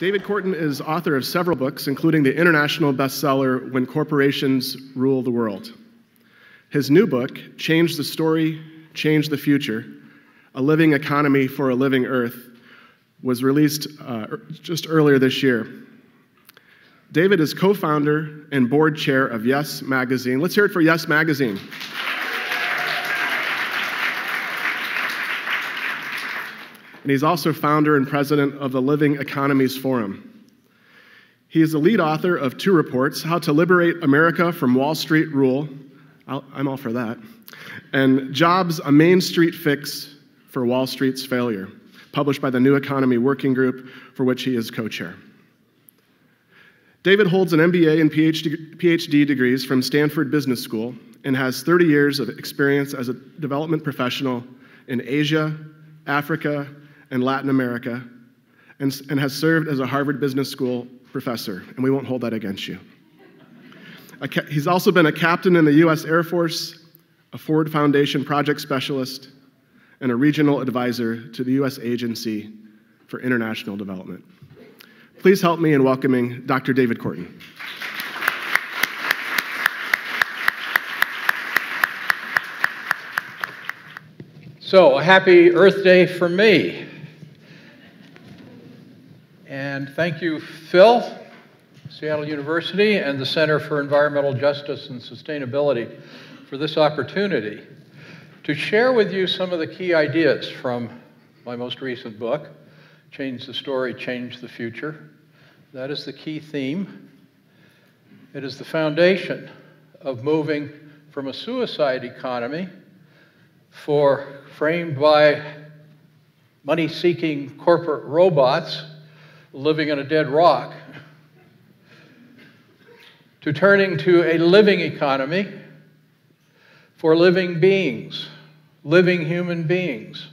David Korten is author of several books, including the international bestseller, When Corporations Rule the World. His new book, Change the Story, Change the Future, A Living Economy for a Living Earth, was released just earlier this year. David is co-founder and board chair of Yes Magazine. Let's hear it for Yes Magazine. And he's also founder and president of the Living Economies Forum. He is the lead author of two reports, How to Liberate America from Wall Street Rule, I'm all for that, and Jobs, a Main Street Fix for Wall Street's Failure, published by the New Economy Working Group, for which he is co-chair. David holds an MBA and PhD degrees from Stanford Business School and has 30 years of experience as a development professional in Asia, Africa, and Latin America, and has served as a Harvard Business School professor, and we won't hold that against you. He's also been a captain in the U.S. Air Force, a Ford Foundation project specialist, and a regional advisor to the U.S. Agency for International Development. Please help me in welcoming Dr. David Korten. So, happy Earth Day for me. And thank you, Phil, Seattle University, and the Center for Environmental Justice and Sustainability for this opportunity to share with you some of the key ideas from my most recent book, Change the Story, Change the Future. That is the key theme. It is the foundation of moving from a suicide economy framed by money-seeking corporate robots living in a dead rock, to turning to a living economy for living beings, living human beings,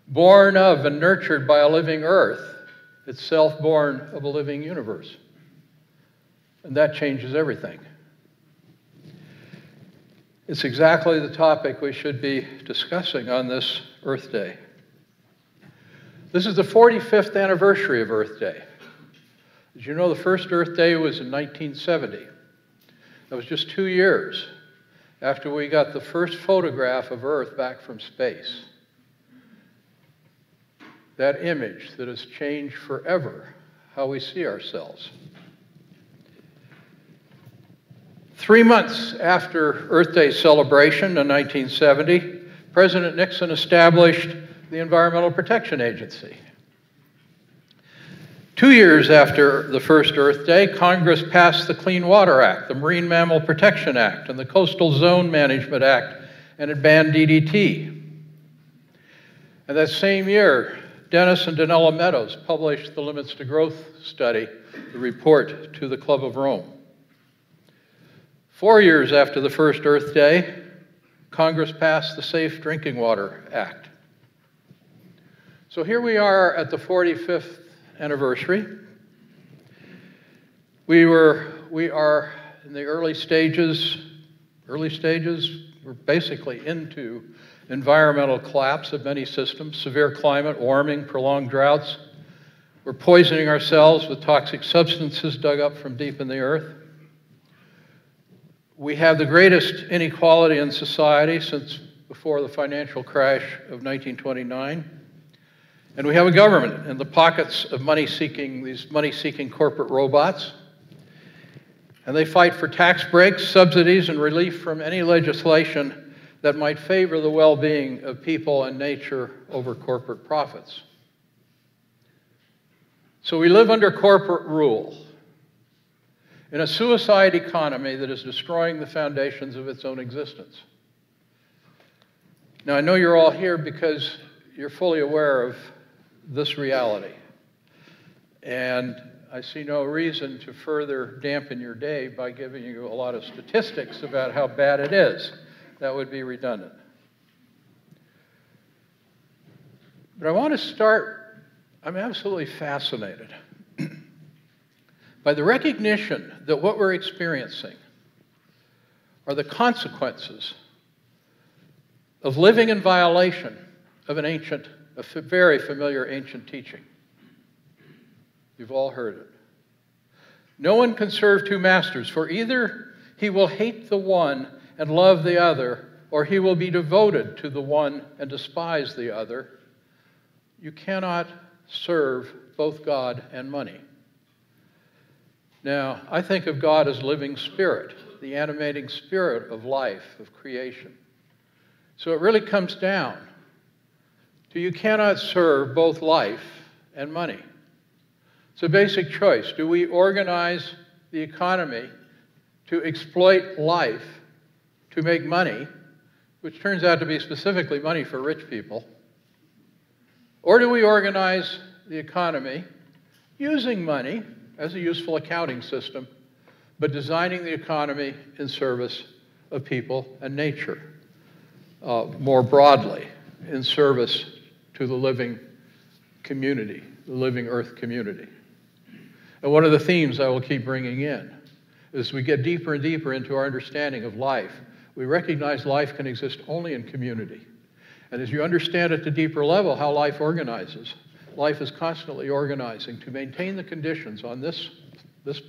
born of and nurtured by a living earth, itself born of a living universe. And that changes everything. It's exactly the topic we should be discussing on this Earth Day. This is the 45th anniversary of Earth Day. As you know, the first Earth Day was in 1970. That was just 2 years after we got the first photograph of Earth back from space. That image that has changed forever how we see ourselves. 3 months after Earth Day celebration in 1970, President Nixon established the Environmental Protection Agency. 2 years after the first Earth Day, Congress passed the Clean Water Act, the Marine Mammal Protection Act, and the Coastal Zone Management Act, and it banned DDT. And that same year, Dennis and Donella Meadows published the Limits to Growth study, the report to the Club of Rome. 4 years after the first Earth Day, Congress passed the Safe Drinking Water Act. So here we are at the 45th anniversary. We are in the early stages, we're basically into environmental collapse of many systems, severe climate, warming, prolonged droughts. We're poisoning ourselves with toxic substances dug up from deep in the earth. We have the greatest inequality in society since before the financial crash of 1929. And we have a government in the pockets of these money-seeking corporate robots. And they fight for tax breaks, subsidies, and relief from any legislation that might favor the well-being of people and nature over corporate profits. So we live under corporate rule in a suicide economy that is destroying the foundations of its own existence. Now, I know you're all here because you're fully aware of this reality. And I see no reason to further dampen your day by giving you a lot of statistics about how bad it is. That would be redundant. But I want to start, I'm absolutely fascinated by the recognition that what we're experiencing are the consequences of living in violation of a very familiar ancient teaching. You've all heard it. No one can serve two masters, for either he will hate the one and love the other, or he will be devoted to the one and despise the other. You cannot serve both God and money. Now, I think of God as living spirit, the animating spirit of life, of creation. So it really comes down to you cannot serve both life and money. It's a basic choice. Do we organize the economy to exploit life, to make money, which turns out to be specifically money for rich people? Or do we organize the economy using money as a useful accounting system, but designing the economy in service of people and nature, more broadly, in service to the living community, the living earth community? And one of the themes I will keep bringing in as we get deeper and deeper into our understanding of life, we recognize life can exist only in community. And as you understand at the deeper level how life organizes, life is constantly organizing to maintain the conditions on this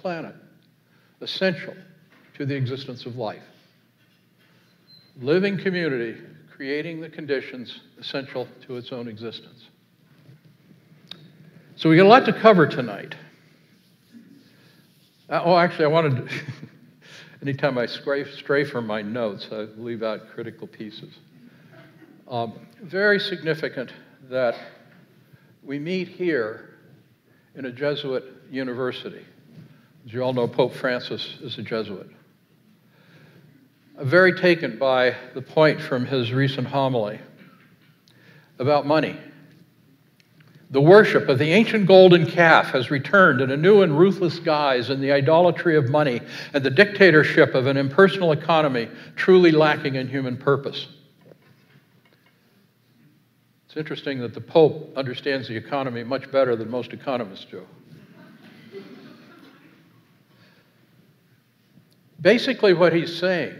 planet essential to the existence of life. Living community, creating the conditions essential to its own existence. So we got a lot to cover tonight. Actually, I wanted to, anytime I stray from my notes, I leave out critical pieces. Very significant that we meet here in a Jesuit university. As you all know, Pope Francis is a Jesuit. I'm very taken by the point from his recent homily about money. The worship of the ancient golden calf has returned in a new and ruthless guise in the idolatry of money and the dictatorship of an impersonal economy truly lacking in human purpose. It's interesting that the Pope understands the economy much better than most economists do. Basically, what he's saying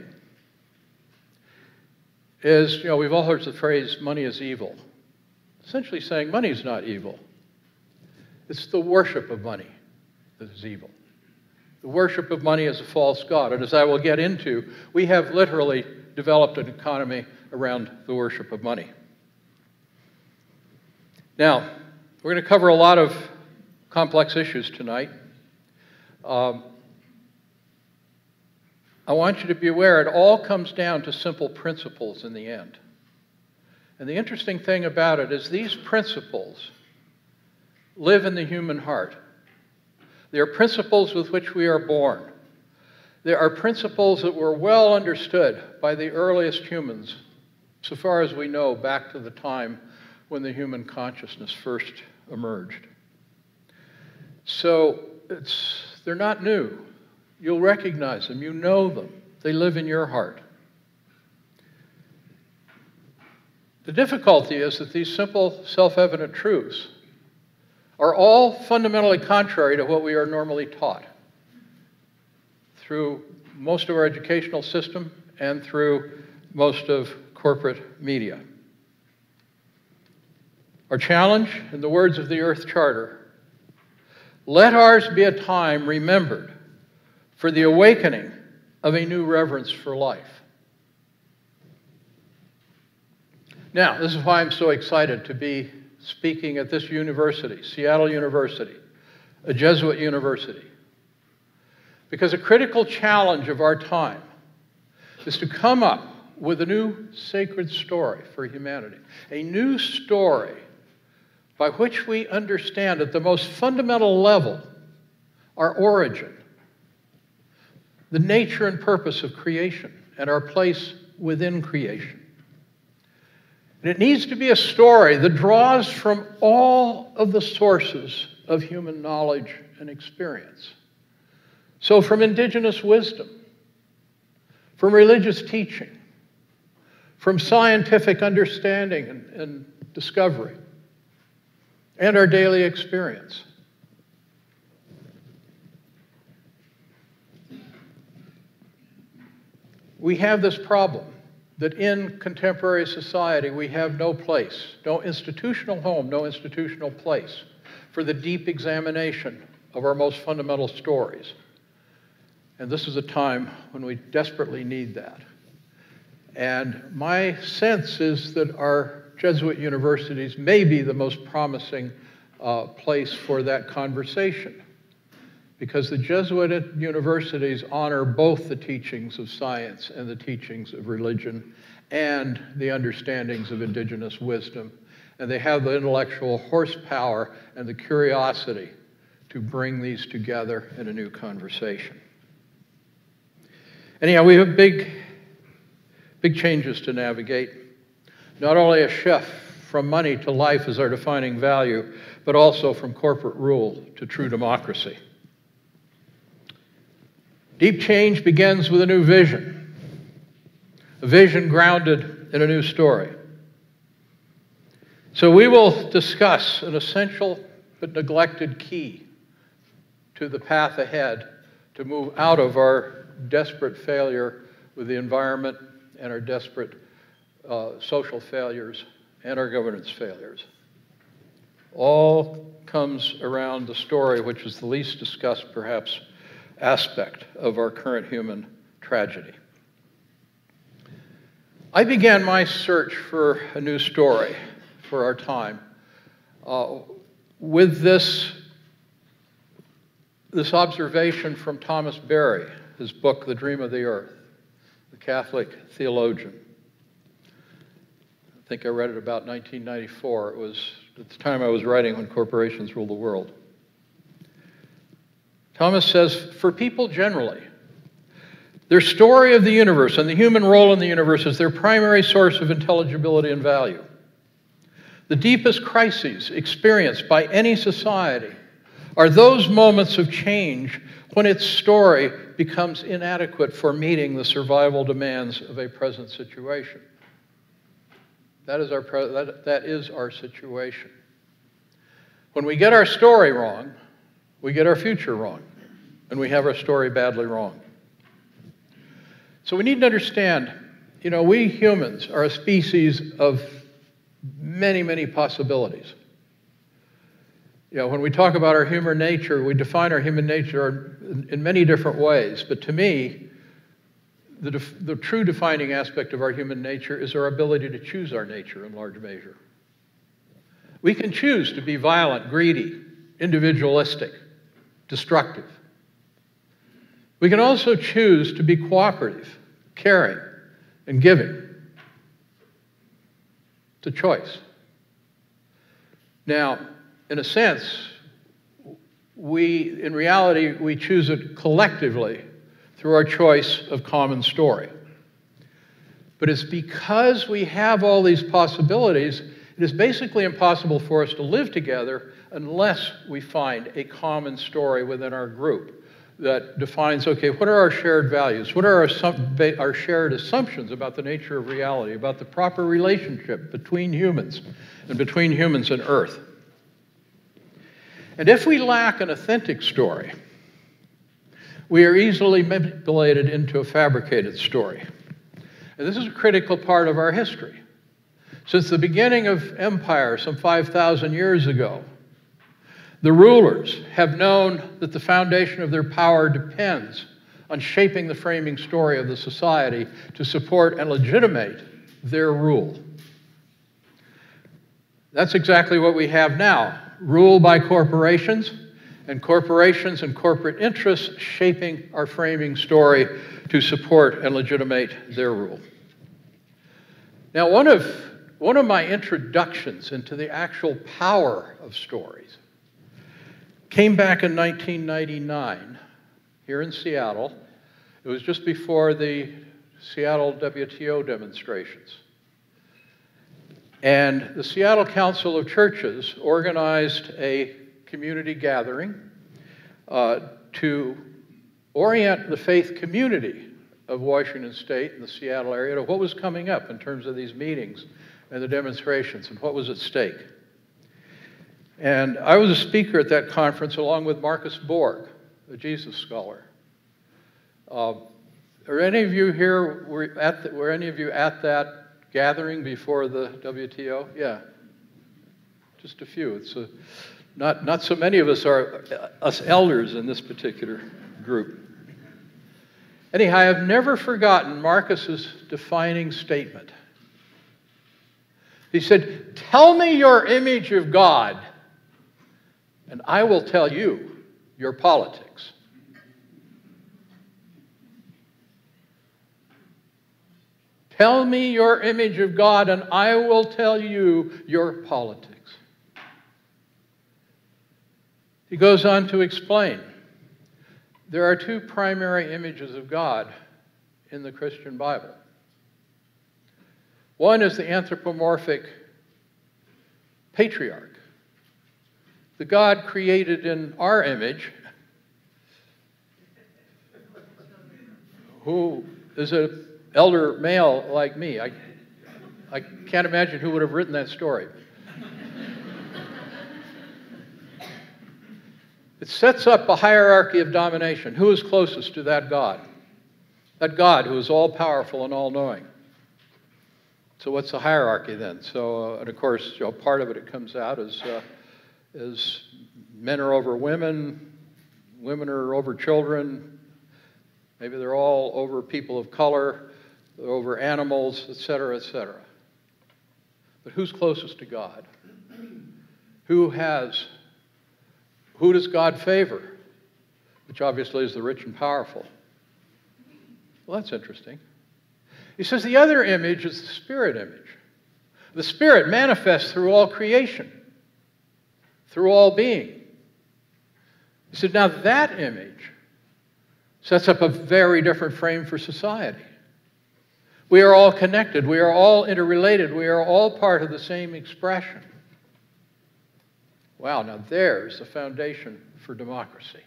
is, we've all heard the phrase, money is evil. Essentially saying money is not evil. It's the worship of money that is evil. The worship of money is a false god. And as I will get into, we have literally developed an economy around the worship of money. Now, we're going to cover a lot of complex issues tonight. I want you to be aware it all comes down to simple principles in the end. And the interesting thing about it is these principles live in the human heart. They are principles with which we are born. They are principles that were well understood by the earliest humans, so far as we know, back to the time when the human consciousness first emerged. So they're not new. You'll recognize them. You know them. They live in your heart. The difficulty is that these simple, self-evident truths are all fundamentally contrary to what we are normally taught through most of our educational system and through most of corporate media. Our challenge, in the words of the Earth Charter, let ours be a time remembered for the awakening of a new reverence for life. Now, this is why I'm so excited to be speaking at this university, Seattle University, a Jesuit university. Because a critical challenge of our time is to come up with a new sacred story for humanity, a new story by which we understand at the most fundamental level our origin, the nature and purpose of creation, and our place within creation. And it needs to be a story that draws from all of the sources of human knowledge and experience. So from indigenous wisdom, from religious teaching, from scientific understanding and discovery, and our daily experience. We have this problem that in contemporary society we have no place, no institutional home, no institutional place for the deep examination of our most fundamental stories. And this is a time when we desperately need that. And my sense is that our Jesuit universities may be the most promising place for that conversation, because the Jesuit universities honor both the teachings of science and the teachings of religion and the understandings of indigenous wisdom. And they have the intellectual horsepower and the curiosity to bring these together in a new conversation. Anyhow, we have big changes to navigate. Not only a shift from money to life as our defining value, but also from corporate rule to true democracy. Deep change begins with a new vision, a vision grounded in a new story. So we will discuss an essential but neglected key to the path ahead to move out of our desperate failure with the environment and our desperate social failures and our governance failures. All comes around the story, which is the least discussed, perhaps, aspect of our current human tragedy. I began my search for a new story for our time with this observation from Thomas Berry, his book, The Dream of the Earth, the Catholic theologian. I think I read it about 1994. It was at the time I was writing When Corporations Rule the World. Thomas says, for people generally, their story of the universe and the human role in the universe is their primary source of intelligibility and value. The deepest crises experienced by any society are those moments of change when its story becomes inadequate for meeting the survival demands of a present situation. That is our situation. When we get our story wrong, we get our future wrong, and we have our story badly wrong. So we need to understand, we humans are a species of many, many possibilities. When we talk about our human nature, we define our human nature in many different ways. But to me, the true defining aspect of our human nature is our ability to choose our nature in large measure. We can choose to be violent, greedy, individualistic, destructive. We can also choose to be cooperative, caring, and giving. It's a choice. Now, in a sense, in reality, we choose it collectively through our choice of common story. But it's because we have all these possibilities, it is basically impossible for us to live together unless we find a common story within our group that defines, okay, what are our shared values? What are our shared assumptions about the nature of reality, about the proper relationship between humans and between humans and Earth? And if we lack an authentic story, we are easily manipulated into a fabricated story. And this is a critical part of our history. Since the beginning of empire some 5,000 years ago, the rulers have known that the foundation of their power depends on shaping the framing story of the society to support and legitimate their rule. That's exactly what we have now. Rule by corporations and corporate interests shaping our framing story to support and legitimate their rule. Now, one of my introductions into the actual power of stories came back in 1999 here in Seattle. It was just before the Seattle WTO demonstrations. And the Seattle Council of Churches organized a community gathering to orient the faith community of Washington State and the Seattle area to what was coming up in terms of these meetings and the demonstrations and what was at stake. And I was a speaker at that conference along with Marcus Borg, a Jesus scholar. Are any of you here, were any of you at that gathering before the WTO? Yeah. just a few. It's not so many of us are us elders in this particular group. Anyhow, I have never forgotten Marcus's defining statement. He said, "Tell me your image of God, and I will tell you your politics." Tell me your image of God, and I will tell you your politics. He goes on to explain, there are two primary images of God in the Christian Bible. One is the anthropomorphic patriarch, the God created in our image, who is an elder male like me. I can't imagine who would have written that story. It sets up a hierarchy of domination. Who is closest to that God? That God who is all-powerful and all-knowing. So what's the hierarchy then? So, and of course, part of it comes out as men are over women, women are over children, maybe they're all over people of color, they're over animals, et cetera, et cetera. But who's closest to God? Who does God favor? Which obviously is the rich and powerful. Well, that's interesting. He says the other image is the spirit image. The spirit manifests through all creation, through all being. He said, now that image sets up a very different frame for society. We are all connected. We are all interrelated. We are all part of the same expression. Wow, now there's the foundation for democracy,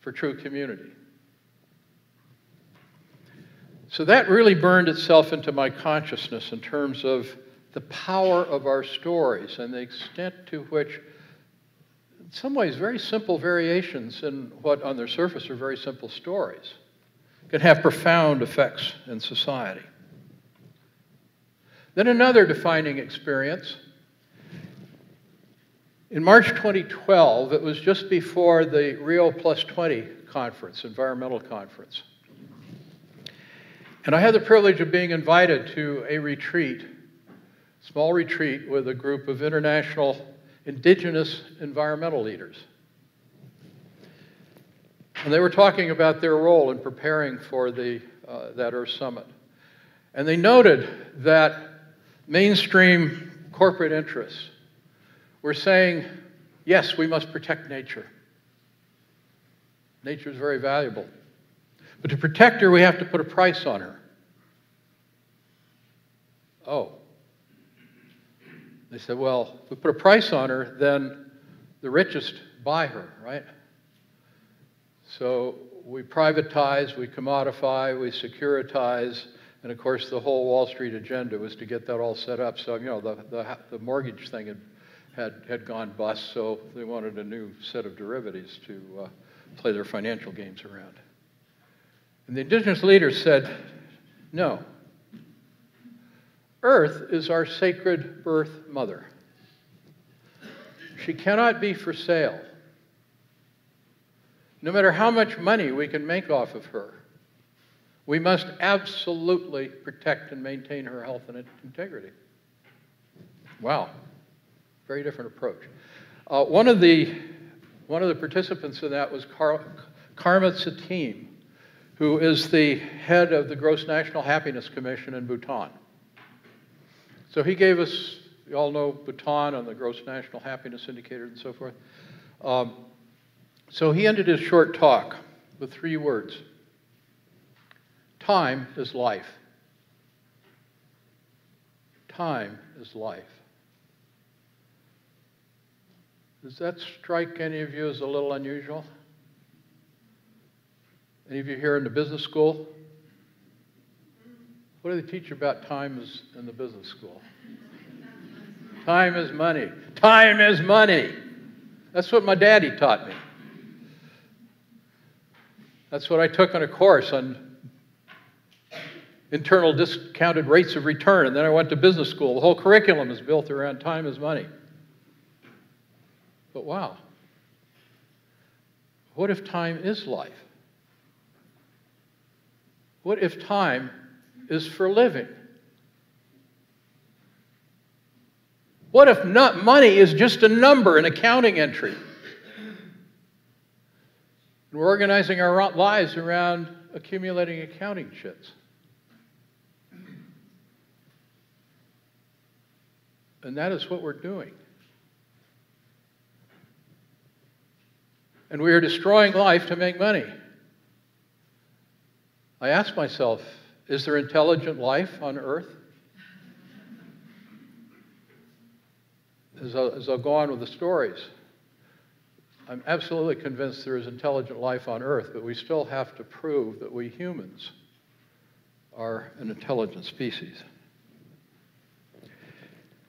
for true community. So that really burned itself into my consciousness in terms of the power of our stories and the extent to which, in some ways, very simple variations in what on their surface are very simple stories can have profound effects in society. Then another defining experience. In March 2012, it was just before the Rio Plus 20 conference, environmental conference. And I had the privilege of being invited to a retreat, small retreat with a group of international indigenous environmental leaders. And they were talking about their role in preparing for that Earth Summit. And they noted that mainstream corporate interests were saying, yes, we must protect nature. Nature is very valuable. But to protect her, we have to put a price on her. Oh. They said, well, if we put a price on her, then the richest buy her, right? So we privatize, we commodify, we securitize, and of course the whole Wall Street agenda was to get that all set up. So, the mortgage thing had gone bust, so they wanted a new set of derivatives to play their financial games around. And the indigenous leaders said, no. Earth is our sacred birth mother. She cannot be for sale. No matter how much money we can make off of her, we must absolutely protect and maintain her health and integrity. Wow. Very different approach. One of the participants in that was Karma Satim, who is the head of the Gross National Happiness Commission in Bhutan. So he gave us, you all know Bhutan on the Gross National Happiness Indicator and so forth. So he ended his short talk with 3 words. Time is life. Time is life. Does that strike any of you as a little unusual? Any of you here in the business school? What do they teach about time in the business school? Time is money. Time is money. That's what my daddy taught me. That's what I took on a course on internal discounted rates of return, and then I went to business school. The whole curriculum is built around time is money. But wow, what if time is life? What if time is for living? What if not money is just a number, an accounting entry? And we're organizing our lives around accumulating accounting chits. And that is what we're doing. And we are destroying life to make money. I ask myself, is there intelligent life on Earth? As I'll go on with the stories, I'm absolutely convinced there is intelligent life on Earth, but we still have to prove that we humans are an intelligent species.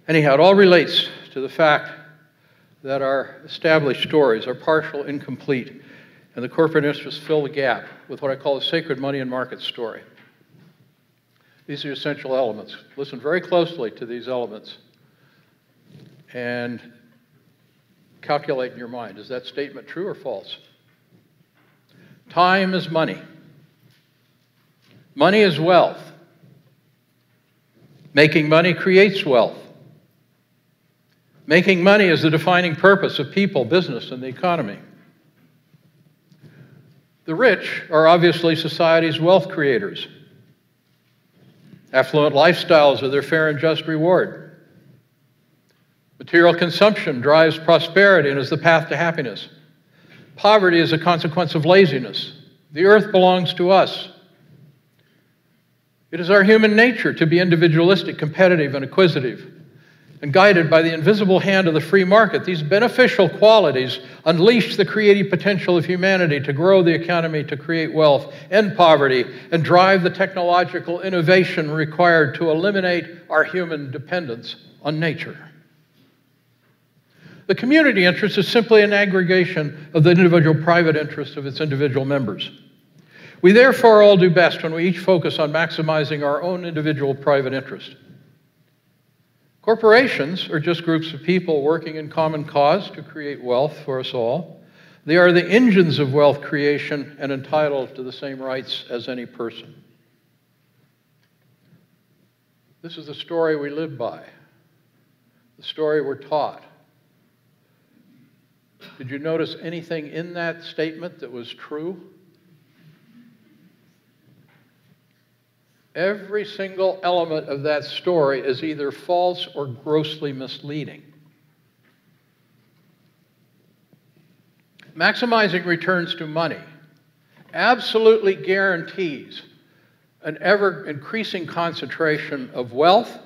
Anyhow, it all relates to the fact that our established stories are partial, incomplete, and the corporate interests fill the gap with what I call a sacred money and market story. These are essential elements. Listen very closely to these elements and calculate in your mind, is that statement true or false? Time is money. Money is wealth. Making money creates wealth. Making money is the defining purpose of people, business, and the economy. The rich are obviously society's wealth creators. Affluent lifestyles are their fair and just reward. Material consumption drives prosperity and is the path to happiness. Poverty is a consequence of laziness. The earth belongs to us. It is our human nature to be individualistic, competitive, and acquisitive. And guided by the invisible hand of the free market, these beneficial qualities unleash the creative potential of humanity to grow the economy, to create wealth, end poverty, and drive the technological innovation required to eliminate our human dependence on nature. The community interest is simply an aggregation of the individual private interest of its individual members. We therefore all do best when we each focus on maximizing our own individual private interest. Corporations are just groups of people working in common cause to create wealth for us all. They are the engines of wealth creation and entitled to the same rights as any person. This is the story we live by, the story we're taught. Did you notice anything in that statement that was true? Every single element of that story is either false or grossly misleading. Maximizing returns to money absolutely guarantees an ever-increasing concentration of wealth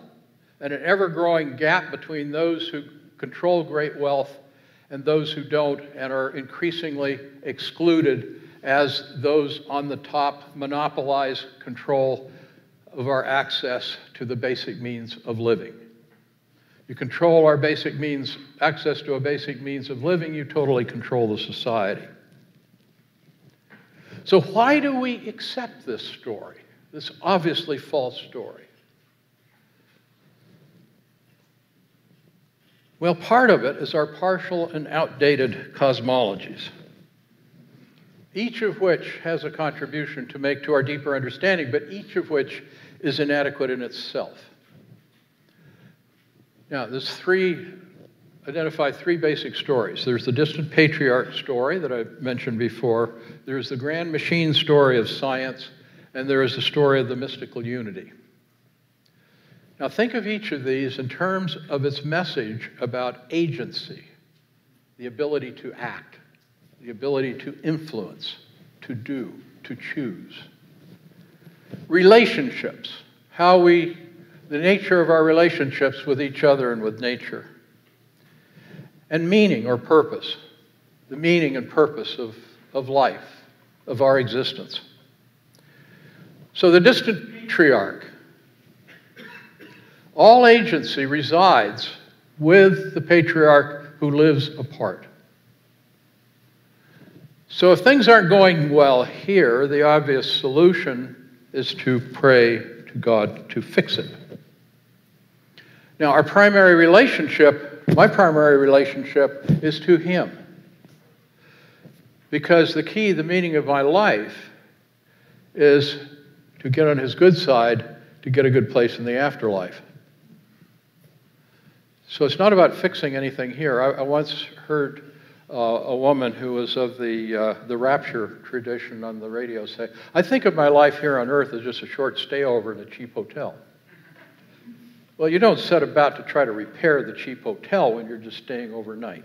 and an ever-growing gap between those who control great wealth and those who don't and are increasingly excluded as those on the top monopolize control of our access to the basic means of living. You control our basic means, access to a basic means of living, you totally control the society. So why do we accept this story, this obviously false story? Well, part of it is our partial and outdated cosmologies, each of which has a contribution to make to our deeper understanding, but each of which is inadequate in itself. Now, identify three basic stories. There's the distant patriarch story that I mentioned before. There's the grand machine story of science, and there is the story of the mystical unity. Now, think of each of these in terms of its message about agency, the ability to act, the ability to influence, to do, to choose. Relationships, the nature of our relationships with each other and with nature. And meaning or purpose, the meaning and purpose of life, of our existence. So the distant patriarch, all agency resides with the patriarch who lives apart. So if things aren't going well here, the obvious solution is to pray to God to fix it. Now, our primary relationship, my primary relationship, is to Him. Because the key, the meaning of my life, is to get on His good side, to get a good place in the afterlife. So it's not about fixing anything here. I once heard a woman who was of the rapture tradition on the radio say, I think of my life here on earth as just a short stay over in a cheap hotel. Well, you don't set about to try to repair the cheap hotel when you're just staying overnight.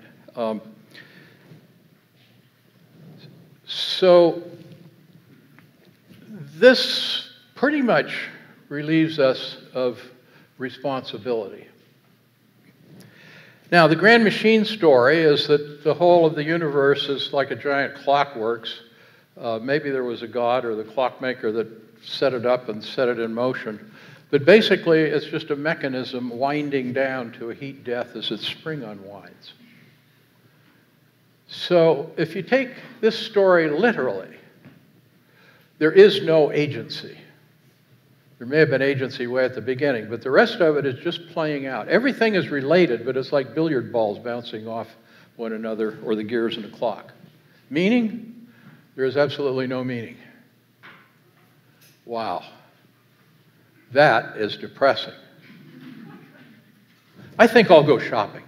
So this pretty much relieves us of responsibility. Now, the grand machine story is that the whole of the universe is like a giant clockworks. Maybe there was a god or the clockmaker that set it up and set it in motion. But basically, it's just a mechanism winding down to a heat death as its spring unwinds. So if you take this story literally, there is no agency. There may have been agency way at the beginning, but the rest of it is just playing out. Everything is related, but it's like billiard balls bouncing off one another or the gears in a clock. Meaning? There is absolutely no meaning. Wow. That is depressing. I think I'll go shopping.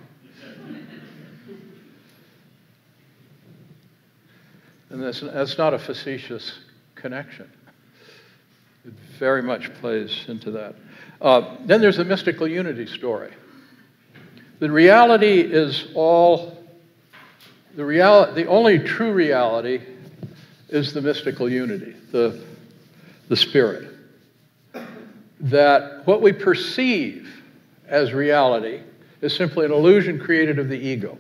And that's not a facetious connection. It very much plays into that. Then there's the mystical unity story. The reality is the only true reality is the mystical unity, the spirit. That what we perceive as reality is simply an illusion created of the ego.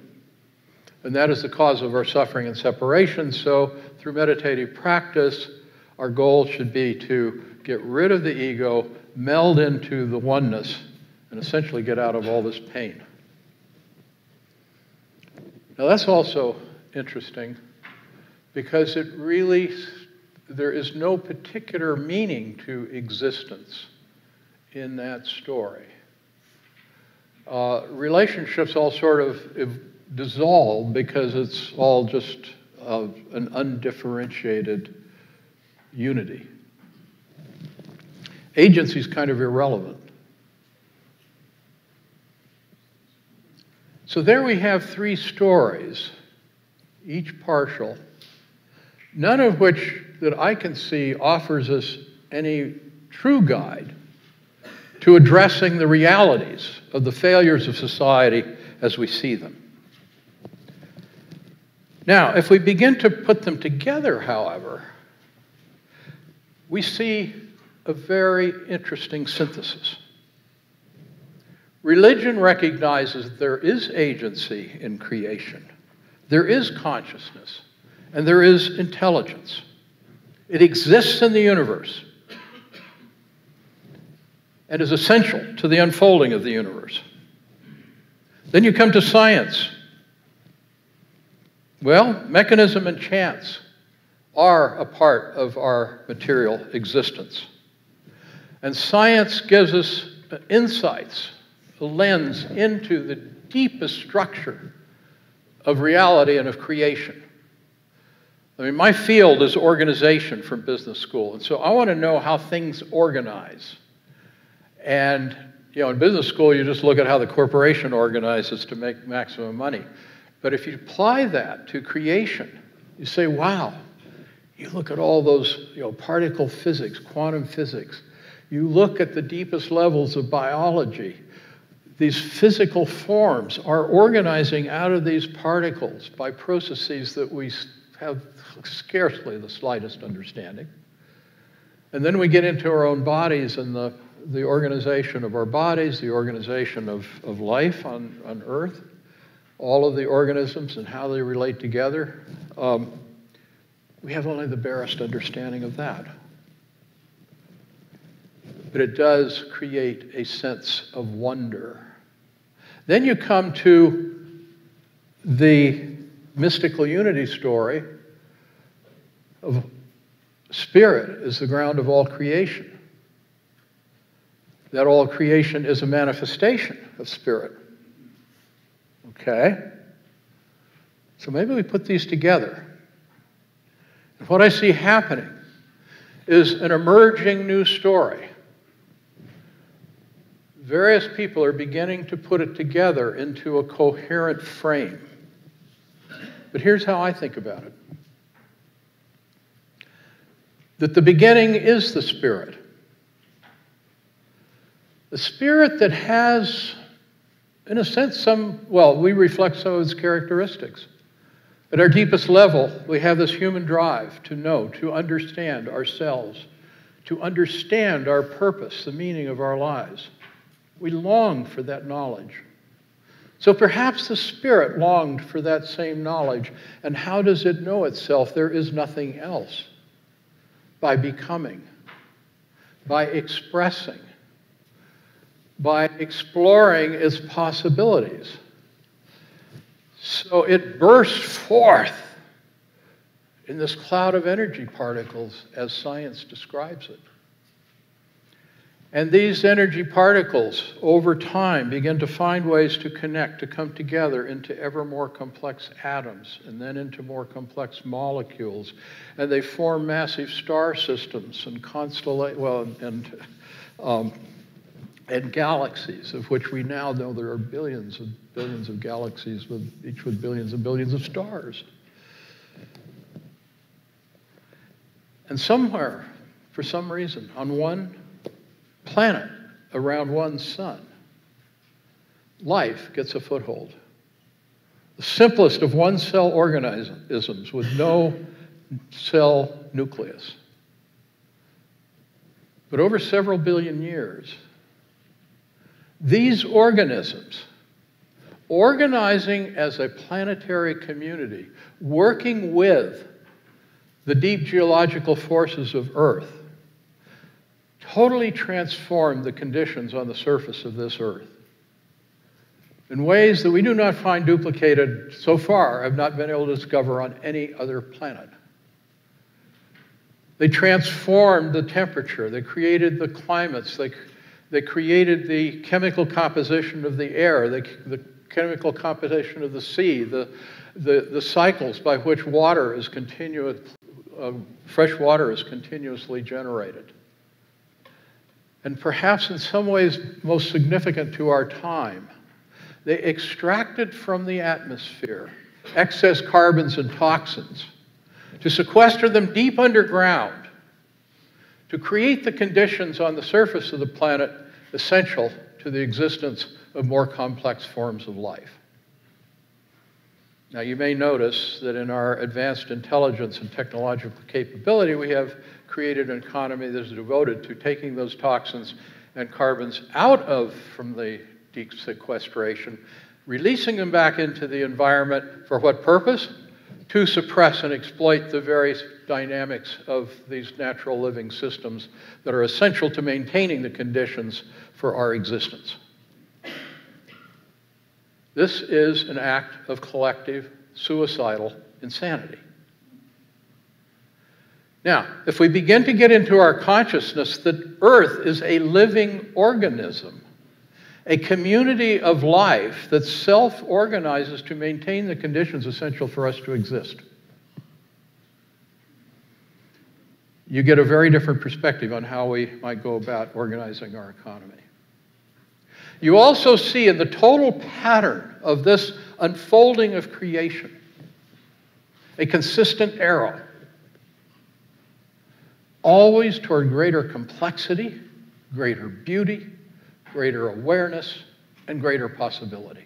And that is the cause of our suffering and separation. So through meditative practice, our goal should be to get rid of the ego, meld into the oneness, and essentially get out of all this pain. Now that's also interesting because there is no particular meaning to existence in that story. Relationships all sort of dissolve because it's all just an undifferentiated unity. Agency is kind of irrelevant. So there we have three stories, each partial, none of which that I can see offers us any true guide to addressing the realities of the failures of society as we see them. Now, if we begin to put them together, however, we see a very interesting synthesis. Religion recognizes there is agency in creation, there is consciousness, and there is intelligence. It exists in the universe and is essential to the unfolding of the universe. Then you come to science. Well, mechanism and chance are a part of our material existence. And science gives us insights, a lens into the deepest structure of reality and of creation. I mean, my field is organization from business school, and so I want to know how things organize. And, in business school, you just look at how the corporation organizes to make maximum money. But if you apply that to creation, you say, wow, you look at all those, particle physics, quantum physics. You look at the deepest levels of biology. These physical forms are organizing out of these particles by processes that we have scarcely the slightest understanding. And then we get into our own bodies and the organization of our bodies, the organization of life on Earth, all of the organisms and how they relate together. We have only the barest understanding of that. But it does create a sense of wonder. Then you come to the mystical unity story of spirit is the ground of all creation. that all creation is a manifestation of spirit. Okay? So maybe we put these together. And what I see happening is an emerging new story. Various people are beginning to put it together into a coherent frame. But here's how I think about it. That the beginning is the spirit. The spirit that has, in a sense, we reflect some of its characteristics. At our deepest level, we have this human drive to know, to understand ourselves, to understand our purpose, the meaning of our lives. We long for that knowledge. So perhaps the spirit longed for that same knowledge. And how does it know itself? There is nothing else. By becoming, by expressing, by exploring its possibilities. So it bursts forth in this cloud of energy particles as science describes it. And these energy particles, over time, begin to find ways to connect, to come together into ever more complex atoms, and then into more complex molecules. And they form massive star systems and and galaxies, of which we now know there are billions and billions of galaxies, each with billions and billions of stars. And somewhere, for some reason, on one planet around one sun, life gets a foothold. The simplest of one-cell organisms with no cell nucleus. But over several billion years, these organisms, organizing as a planetary community, working with the deep geological forces of Earth, totally transformed the conditions on the surface of this Earth in ways that we do not find duplicated so far, have not been able to discover on any other planet. They transformed the temperature, they created the climates, they created the chemical composition of the air, the chemical composition of the sea, the cycles by which water is fresh water is continuously generated. And perhaps in some ways most significant to our time, they extracted from the atmosphere excess carbons and toxins to sequester them deep underground, to create the conditions on the surface of the planet essential to the existence of more complex forms of life. Now, you may notice that in our advanced intelligence and technological capability, we have created an economy that is devoted to taking those toxins and carbons from the deep sequestration, releasing them back into the environment for what purpose? To suppress and exploit the various dynamics of these natural living systems that are essential to maintaining the conditions for our existence. This is an act of collective, suicidal insanity. Now, if we begin to get into our consciousness that Earth is a living organism, a community of life that self-organizes to maintain the conditions essential for us to exist, you get a very different perspective on how we might go about organizing our economy. You also see in the total pattern of this unfolding of creation a consistent arrow, always toward greater complexity, greater beauty, greater awareness, and greater possibility.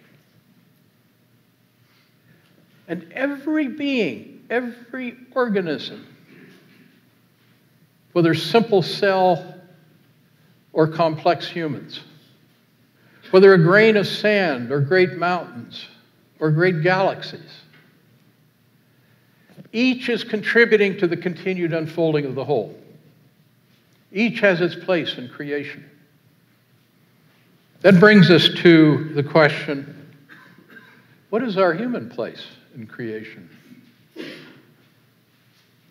And every being, every organism, whether simple cell or complex humans, whether a grain of sand or great mountains or great galaxies, each is contributing to the continued unfolding of the whole. Each has its place in creation. That brings us to the question, what is our human place in creation?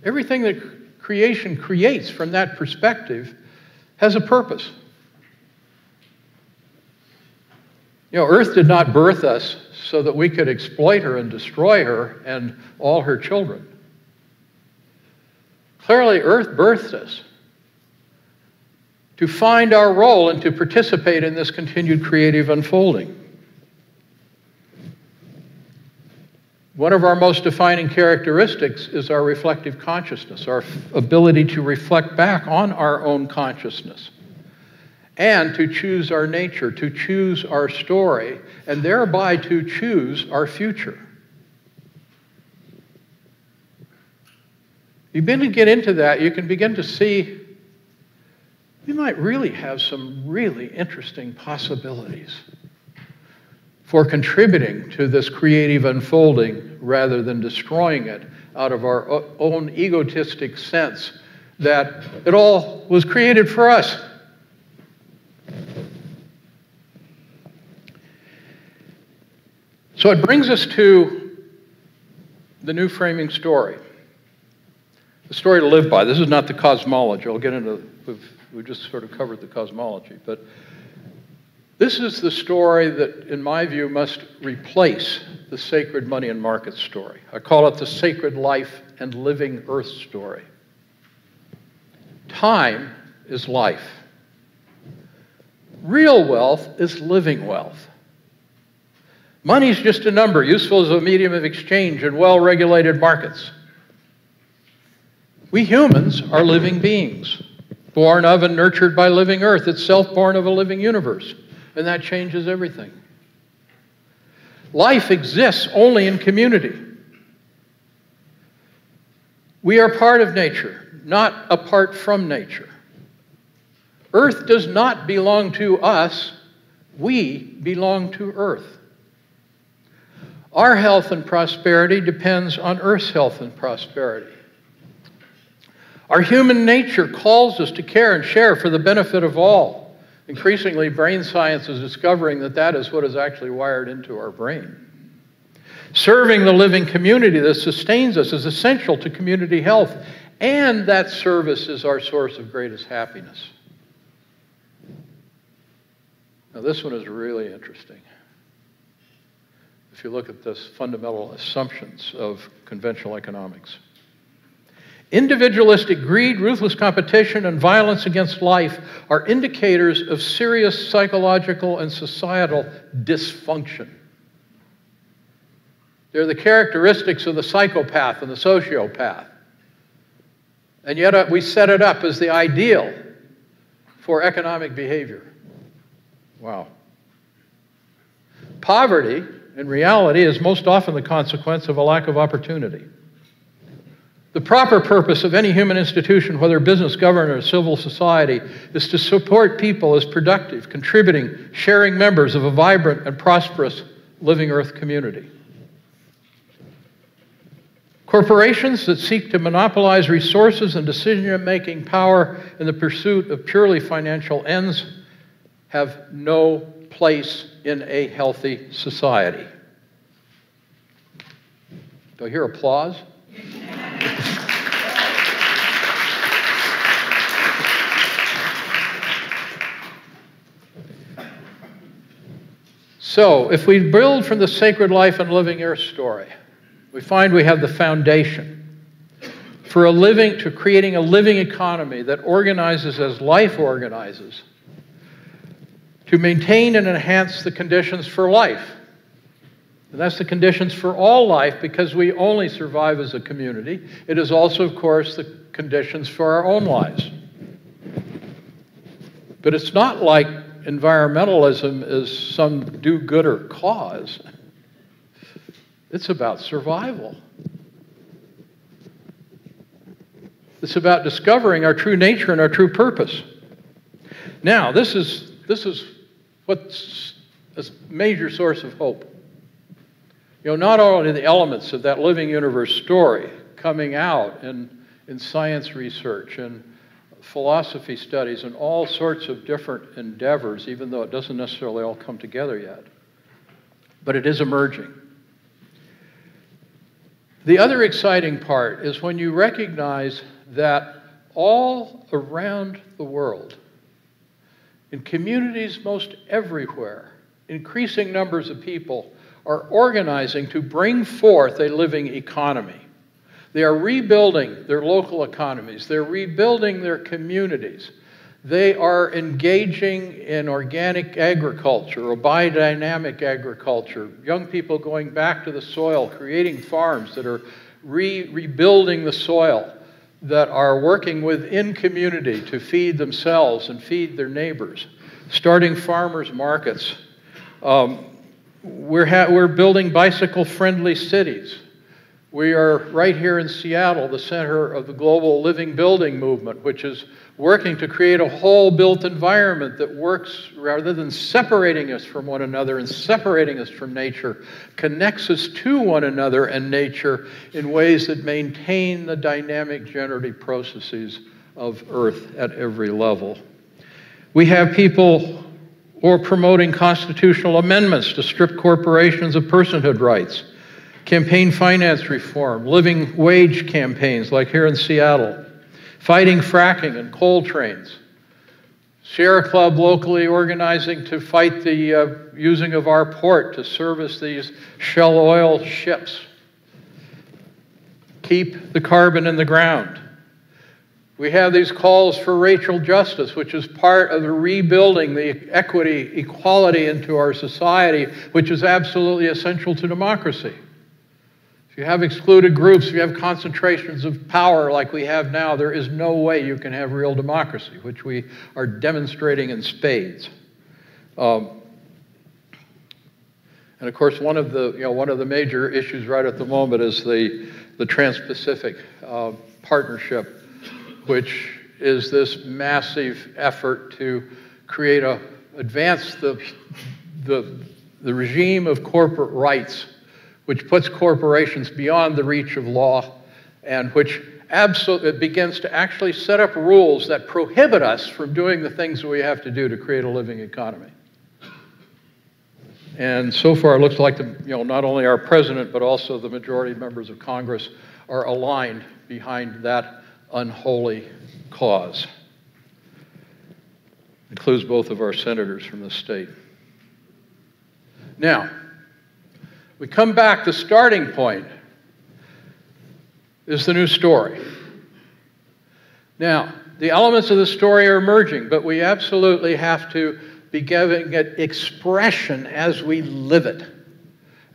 Everything that creation creates from that perspective has a purpose. You know, Earth did not birth us so that we could exploit her and destroy her and all her children. Clearly, Earth birthed us to find our role and to participate in this continued creative unfolding. One of our most defining characteristics is our reflective consciousness, our ability to reflect back on our own consciousness and to choose our nature, to choose our story, and thereby to choose our future. You begin to get into that, you can begin to see we might really have some really interesting possibilities for contributing to this creative unfolding rather than destroying it out of our own egotistic sense that it all was created for us. So it brings us to the new framing story, the story to live by. This is not the cosmology. I'll get into, we just sort of covered the cosmology, but this is the story that, in my view, must replace the sacred money and market story. I call it the sacred life and living earth story. Time is life. Real wealth is living wealth. Money is just a number, useful as a medium of exchange in well-regulated markets. We humans are living beings, born of and nurtured by living earth, itself born of a living universe, and that changes everything. Life exists only in community. We are part of nature, not apart from nature. Earth does not belong to us, we belong to Earth. Our health and prosperity depends on Earth's health and prosperity. Our human nature calls us to care and share for the benefit of all. Increasingly, brain science is discovering that that is what is actually wired into our brain. Serving the living community that sustains us is essential to community health, and that service is our source of greatest happiness. Now, this one is really interesting. If you look at the fundamental assumptions of conventional economics. Individualistic greed, ruthless competition, and violence against life are indicators of serious psychological and societal dysfunction. They're the characteristics of the psychopath and the sociopath. And yet we set it up as the ideal for economic behavior. Wow. Poverty, in reality, is most often the consequence of a lack of opportunity. The proper purpose of any human institution, whether business, government, or civil society, is to support people as productive, contributing, sharing members of a vibrant and prosperous living earth community. Corporations that seek to monopolize resources and decision-making power in the pursuit of purely financial ends have no place in a healthy society. Do I hear applause? So, if we build from the sacred life and living earth story, we find we have the foundation for creating a living economy that organizes as life organizes, to maintain and enhance the conditions for life. And that's the conditions for all life, because we only survive as a community. It is also, of course, the conditions for our own lives. But it's not like environmentalism is some do-gooder cause. It's about survival. It's about discovering our true nature and our true purpose. Now, this is what's a major source of hope. You know, not only the elements of that living universe story coming out in science research and philosophy studies and all sorts of different endeavors, even though it doesn't necessarily all come together yet, but it is emerging. The other exciting part is when you recognize that all around the world, in communities most everywhere, increasing numbers of people are organizing to bring forth a living economy. They are rebuilding their local economies. They're rebuilding their communities. They are engaging in organic agriculture or biodynamic agriculture, young people going back to the soil, creating farms that are rebuilding the soil, that are working within community to feed themselves and feed their neighbors, starting farmers markets. We're building bicycle-friendly cities. We are right here in Seattle, the center of the global living building movement, which is working to create a whole built environment that works, rather than separating us from one another and separating us from nature, connects us to one another and nature in ways that maintain the dynamic generative processes of Earth at every level. We have people who are promoting constitutional amendments to strip corporations of personhood rights, campaign finance reform, living wage campaigns like here in Seattle, fighting fracking and coal trains, Sierra Club locally organizing to fight the using of our port to service these Shell oil ships, keep the carbon in the ground. We have these calls for racial justice, which is part of the rebuilding the equity, equality into our society, which is absolutely essential to democracy. If you have excluded groups, if you have concentrations of power like we have now, there is no way you can have real democracy, which we are demonstrating in spades. And of course, one of the major issues right at the moment is the Trans-Pacific Partnership, which is this massive effort to advance the regime of corporate rights, which puts corporations beyond the reach of law, and which begins to actually set up rules that prohibit us from doing the things that we have to do to create a living economy. And so far, it looks like not only our president, but also the majority of members of Congress are aligned behind that unholy cause. It includes both of our senators from the state. Now, we come back, the starting point is the new story. Now, the elements of the story are emerging, but we absolutely have to be giving it expression as we live it.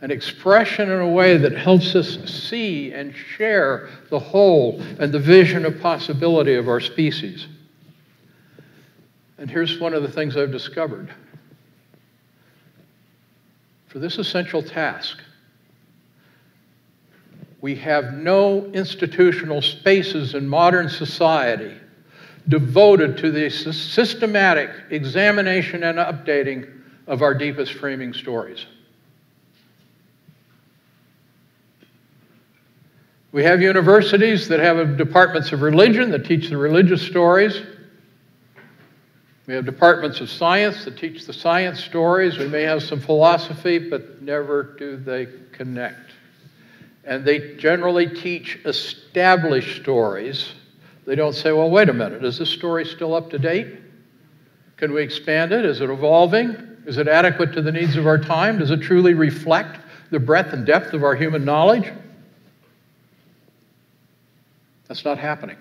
An expression in a way that helps us see and share the whole and the vision of possibility of our species. And here's one of the things I've discovered. For this essential task, we have no institutional spaces in modern society devoted to the systematic examination and updating of our deepest framing stories. We have universities that have departments of religion that teach the religious stories. We have departments of science that teach the science stories. We may have some philosophy, but never do they connect. And they generally teach established stories. They don't say, well, wait a minute, is this story still up to date? Can we expand it? Is it evolving? Is it adequate to the needs of our time? Does it truly reflect the breadth and depth of our human knowledge? That's not happening.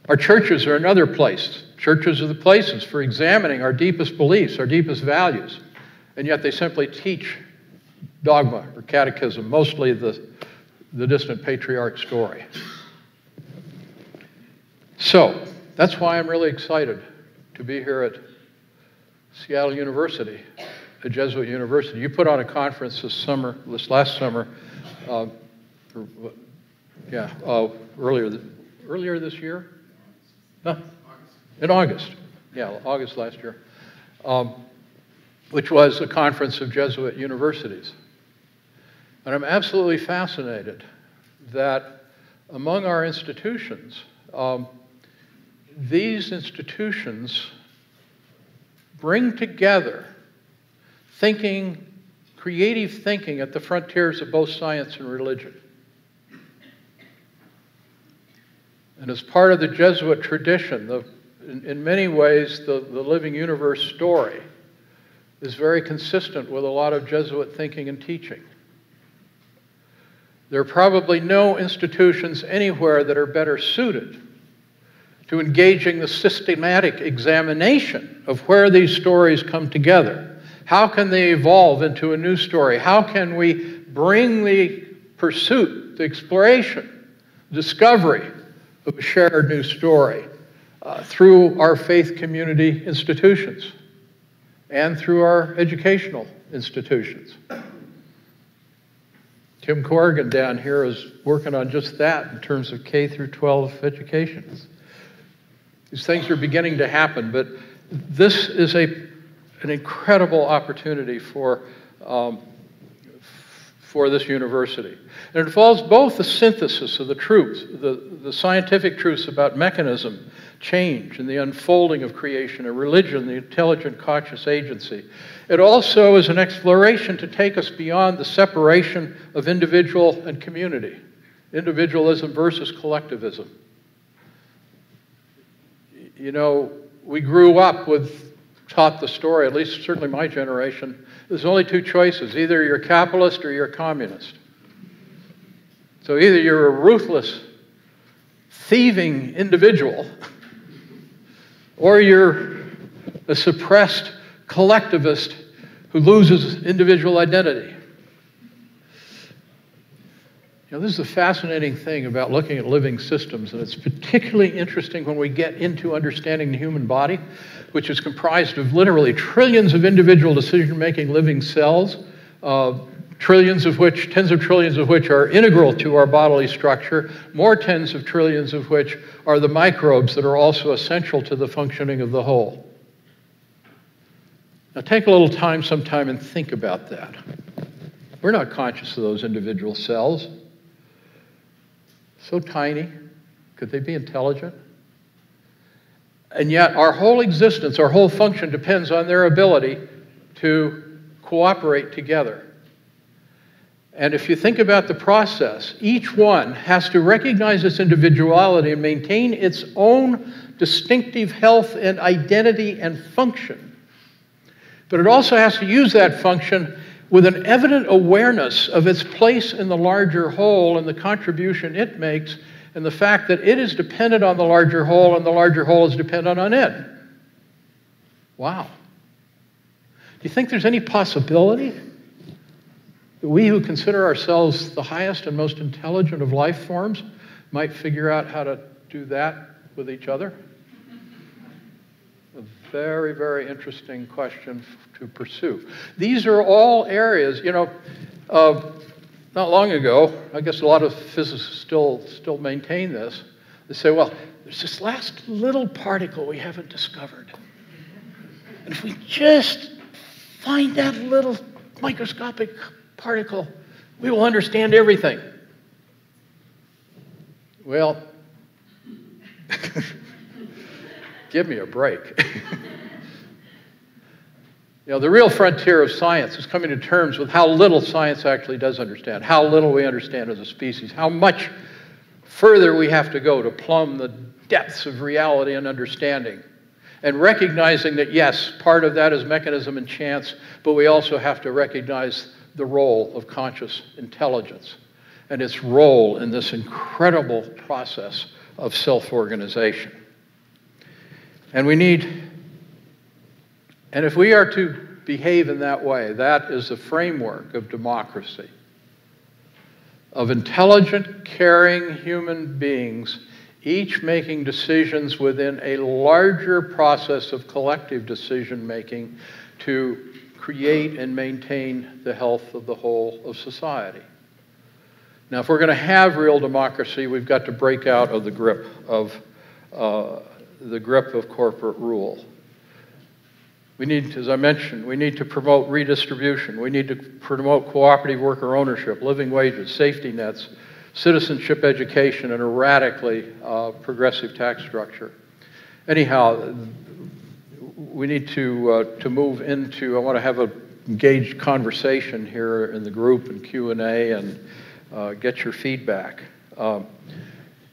Our churches are another place. Churches are the places for examining our deepest beliefs, our deepest values, and yet they simply teach dogma or catechism, mostly the distant patriarch story. So, that's why I'm really excited to be here at Seattle University, a Jesuit university. You put on a conference this last summer, earlier this year? No, in August. Yeah, August last year, which was a conference of Jesuit universities. And I'm absolutely fascinated that among our institutions, these institutions bring together creative thinking at the frontiers of both science and religion. And as part of the Jesuit tradition, in many ways, the living universe story is very consistent with a lot of Jesuit thinking and teaching. There are probably no institutions anywhere that are better suited to engaging the systematic examination of where these stories come together. How can they evolve into a new story? How can we bring the pursuit, the exploration, discovery of a shared new story through our faith community institutions and through our educational institutions? Tim Corrigan down here is working on just that in terms of K through 12 education. These things are beginning to happen, but this is an incredible opportunity for this university. And it involves both the synthesis of the truths, the scientific truths about mechanism, change, and the unfolding of creation, and religion, the intelligent conscious agency. It also is an exploration to take us beyond the separation of individual and community, individualism versus collectivism. You know, we grew up taught the story, at least certainly my generation, there's only two choices. Either you're a capitalist or you're a communist. So either you're a ruthless, thieving individual, or you're a suppressed collectivist who loses individual identity. You know, this is a fascinating thing about looking at living systems, and it's particularly interesting when we get into understanding the human body, which is comprised of literally trillions of individual decision-making living cells, tens of trillions of which are integral to our bodily structure, more tens of trillions of which are the microbes that are also essential to the functioning of the whole. Now take a little time sometime and think about that. We're not conscious of those individual cells. So tiny. Could they be intelligent? And yet our whole existence, our whole function depends on their ability to cooperate together. And if you think about the process, each one has to recognize its individuality and maintain its own distinctive health and identity and function. But it also has to use that function with an evident awareness of its place in the larger whole and the contribution it makes, and the fact that it is dependent on the larger whole and the larger whole is dependent on it. Wow. Do you think there's any possibility that we who consider ourselves the highest and most intelligent of life forms might figure out how to do that with each other? A very, very interesting question to pursue. These are all areas, you know, not long ago, I guess a lot of physicists still maintain this. They say, well, there's this last little particle we haven't discovered. And if we just find that little microscopic particle, we will understand everything. Well, give me a break. You know, the real frontier of science is coming to terms with how little science actually does understand, how little we understand as a species, how much further we have to go to plumb the depths of reality and understanding. And recognizing that, yes, part of that is mechanism and chance, but we also have to recognize the role of conscious intelligence and its role in this incredible process of self-organization. And if we are to behave in that way, that is the framework of democracy, of intelligent, caring human beings, each making decisions within a larger process of collective decision-making to create and maintain the health of the whole of society. Now, if we're going to have real democracy, we've got to break out of the grip of corporate rule. We need, as I mentioned, we need to promote redistribution. We need to promote cooperative worker ownership, living wages, safety nets, citizenship education, and a radically progressive tax structure. Anyhow, we need to move into, I want to have an engaged conversation here in the group and Q&A and get your feedback.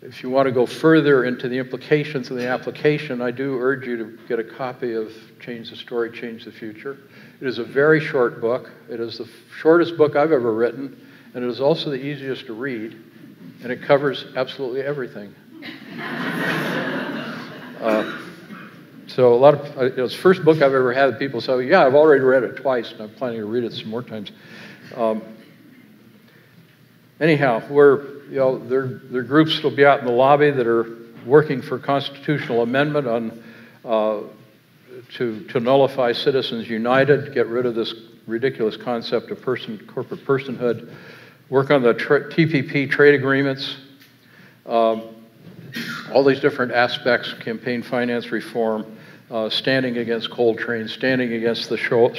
If you want to go further into the implications of the application, I do urge you to get a copy of Change the Story, Change the Future. It is a very short book. It is the shortest book I've ever written, and it is also the easiest to read, and it covers absolutely everything. So a lot of, it's the first book I've ever had that people say, yeah, I've already read it twice, and I'm planning to read it some more times. Anyhow, there are groups that will be out in the lobby that are working for constitutional amendment on to nullify Citizens United, get rid of this ridiculous concept of corporate personhood, work on the TPP trade agreements, all these different aspects, campaign finance reform, standing against coal trains, standing against the Shell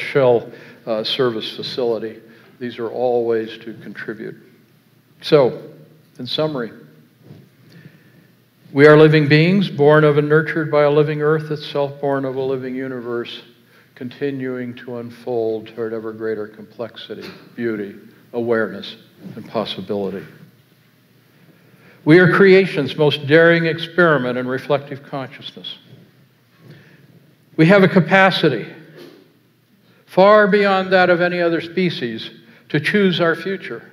service facility. These are all ways to contribute. So, in summary, we are living beings, born of and nurtured by a living earth itself, born of a living universe, continuing to unfold toward ever greater complexity, beauty, awareness, and possibility. We are creation's most daring experiment in reflective consciousness. We have a capacity, far beyond that of any other species, to choose our future.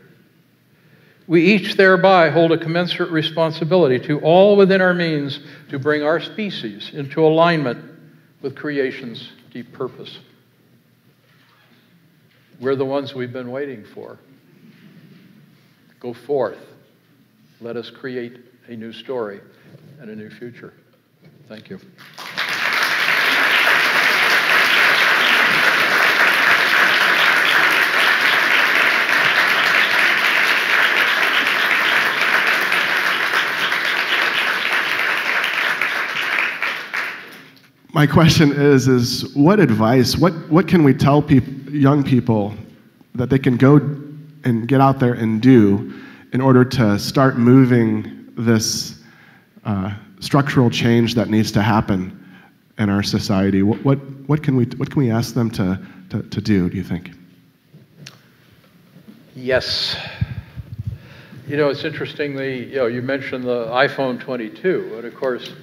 We each thereby hold a commensurate responsibility to all within our means to bring our species into alignment with creation's deep purpose. We're the ones we've been waiting for. Go forth. Let us create a new story and a new future. Thank you. My question is what advice, what can we tell young people that they can go and get out there and do in order to start moving this structural change that needs to happen in our society? What can we ask them to do you think? Yes. You know, it's interestingly, you mentioned the iPhone 22, and of course,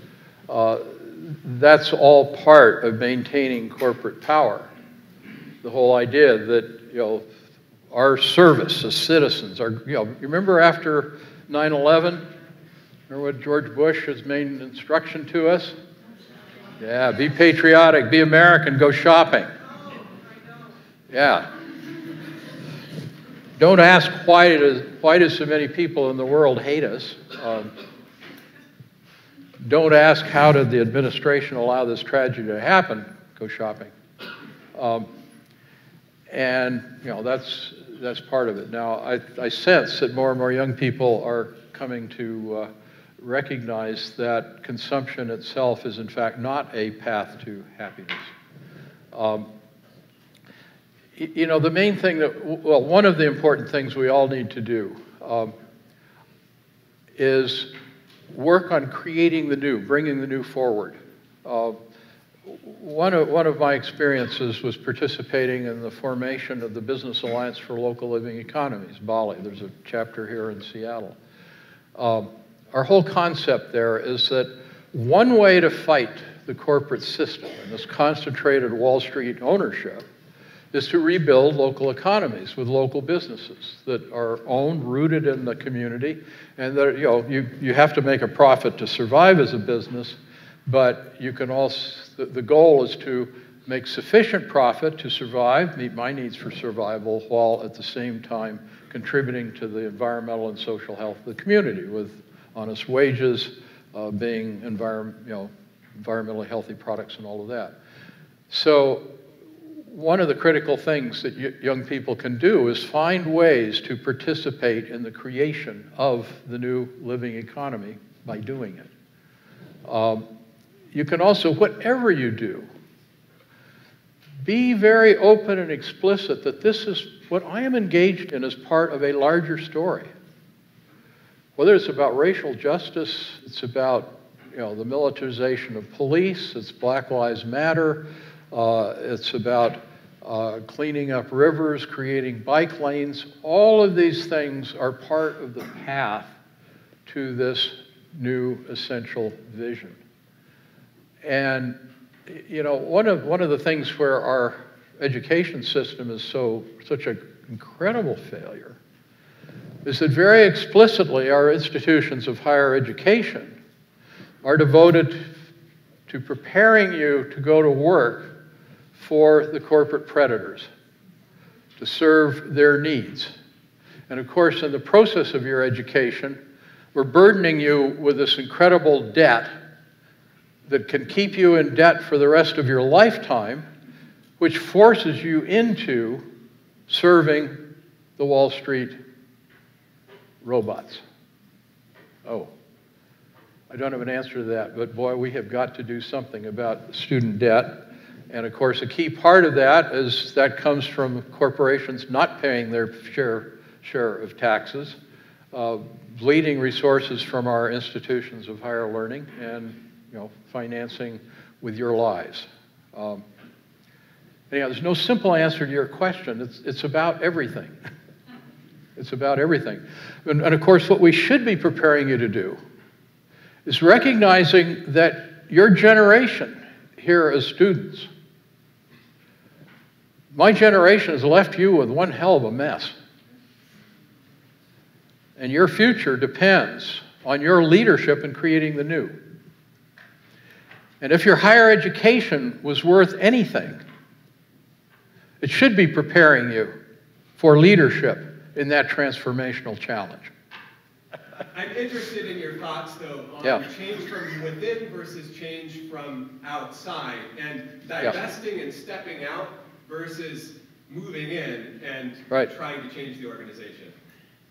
that's all part of maintaining corporate power. The whole idea that, our service as citizens, you remember after 9/11, remember what George Bush's main instruction to us? Yeah, be patriotic, be American, go shopping. Yeah. Don't ask why do so many people in the world hate us. Don't ask how did the administration allow this tragedy to happen. Go shopping. And that's part of it. Now, I sense that more and more young people are coming to recognize that consumption itself is in fact not a path to happiness. The main thing one of the important things we all need to do is work on creating the new, bringing the new forward. One of my experiences was participating in the formation of the Business Alliance for Local Living Economies, BALI. There's a chapter here in Seattle. Our whole concept there is that one way to fight the corporate system and this concentrated Wall Street ownership is to rebuild local economies with local businesses that are owned, rooted in the community, and that you have to make a profit to survive as a business, but you can also, the goal is to make sufficient profit to survive, meet my needs for survival, while at the same time contributing to the environmental and social health of the community with honest wages, being environmentally healthy products and all of that. So one of the critical things that young people can do is find ways to participate in the creation of the new living economy by doing it. You can also, whatever you do, be very open and explicit that this is what I am engaged in as part of a larger story. Whether it's about racial justice, it's about the militarization of police, it's Black Lives Matter, it's about cleaning up rivers, creating bike lanes. All of these things are part of the path to this new essential vision. And you know, one of the things where our education system is such an incredible failure is that very explicitly our institutions of higher education are devoted to preparing you to go to work for the corporate predators, to serve their needs. And of course, in the process of your education, we're burdening you with this incredible debt that can keep you in debt for the rest of your lifetime, which forces you into serving the Wall Street robots. Oh, I don't have an answer to that, but boy, we have got to do something about student debt. And of course, a key part of that is that comes from corporations not paying their share of taxes, bleeding resources from our institutions of higher learning, and financing with your lives. Anyhow, there's no simple answer to your question. It's about everything. It's about everything. And of course, what we should be preparing you to do is recognizing that your generation here as students, my generation has left you with one hell of a mess. And your future depends on your leadership in creating the new. And if your higher education was worth anything, it should be preparing you for leadership in that transformational challenge. I'm interested in your thoughts, though, on change from within versus change from outside, and divesting and stepping out versus moving in and trying to change the organization.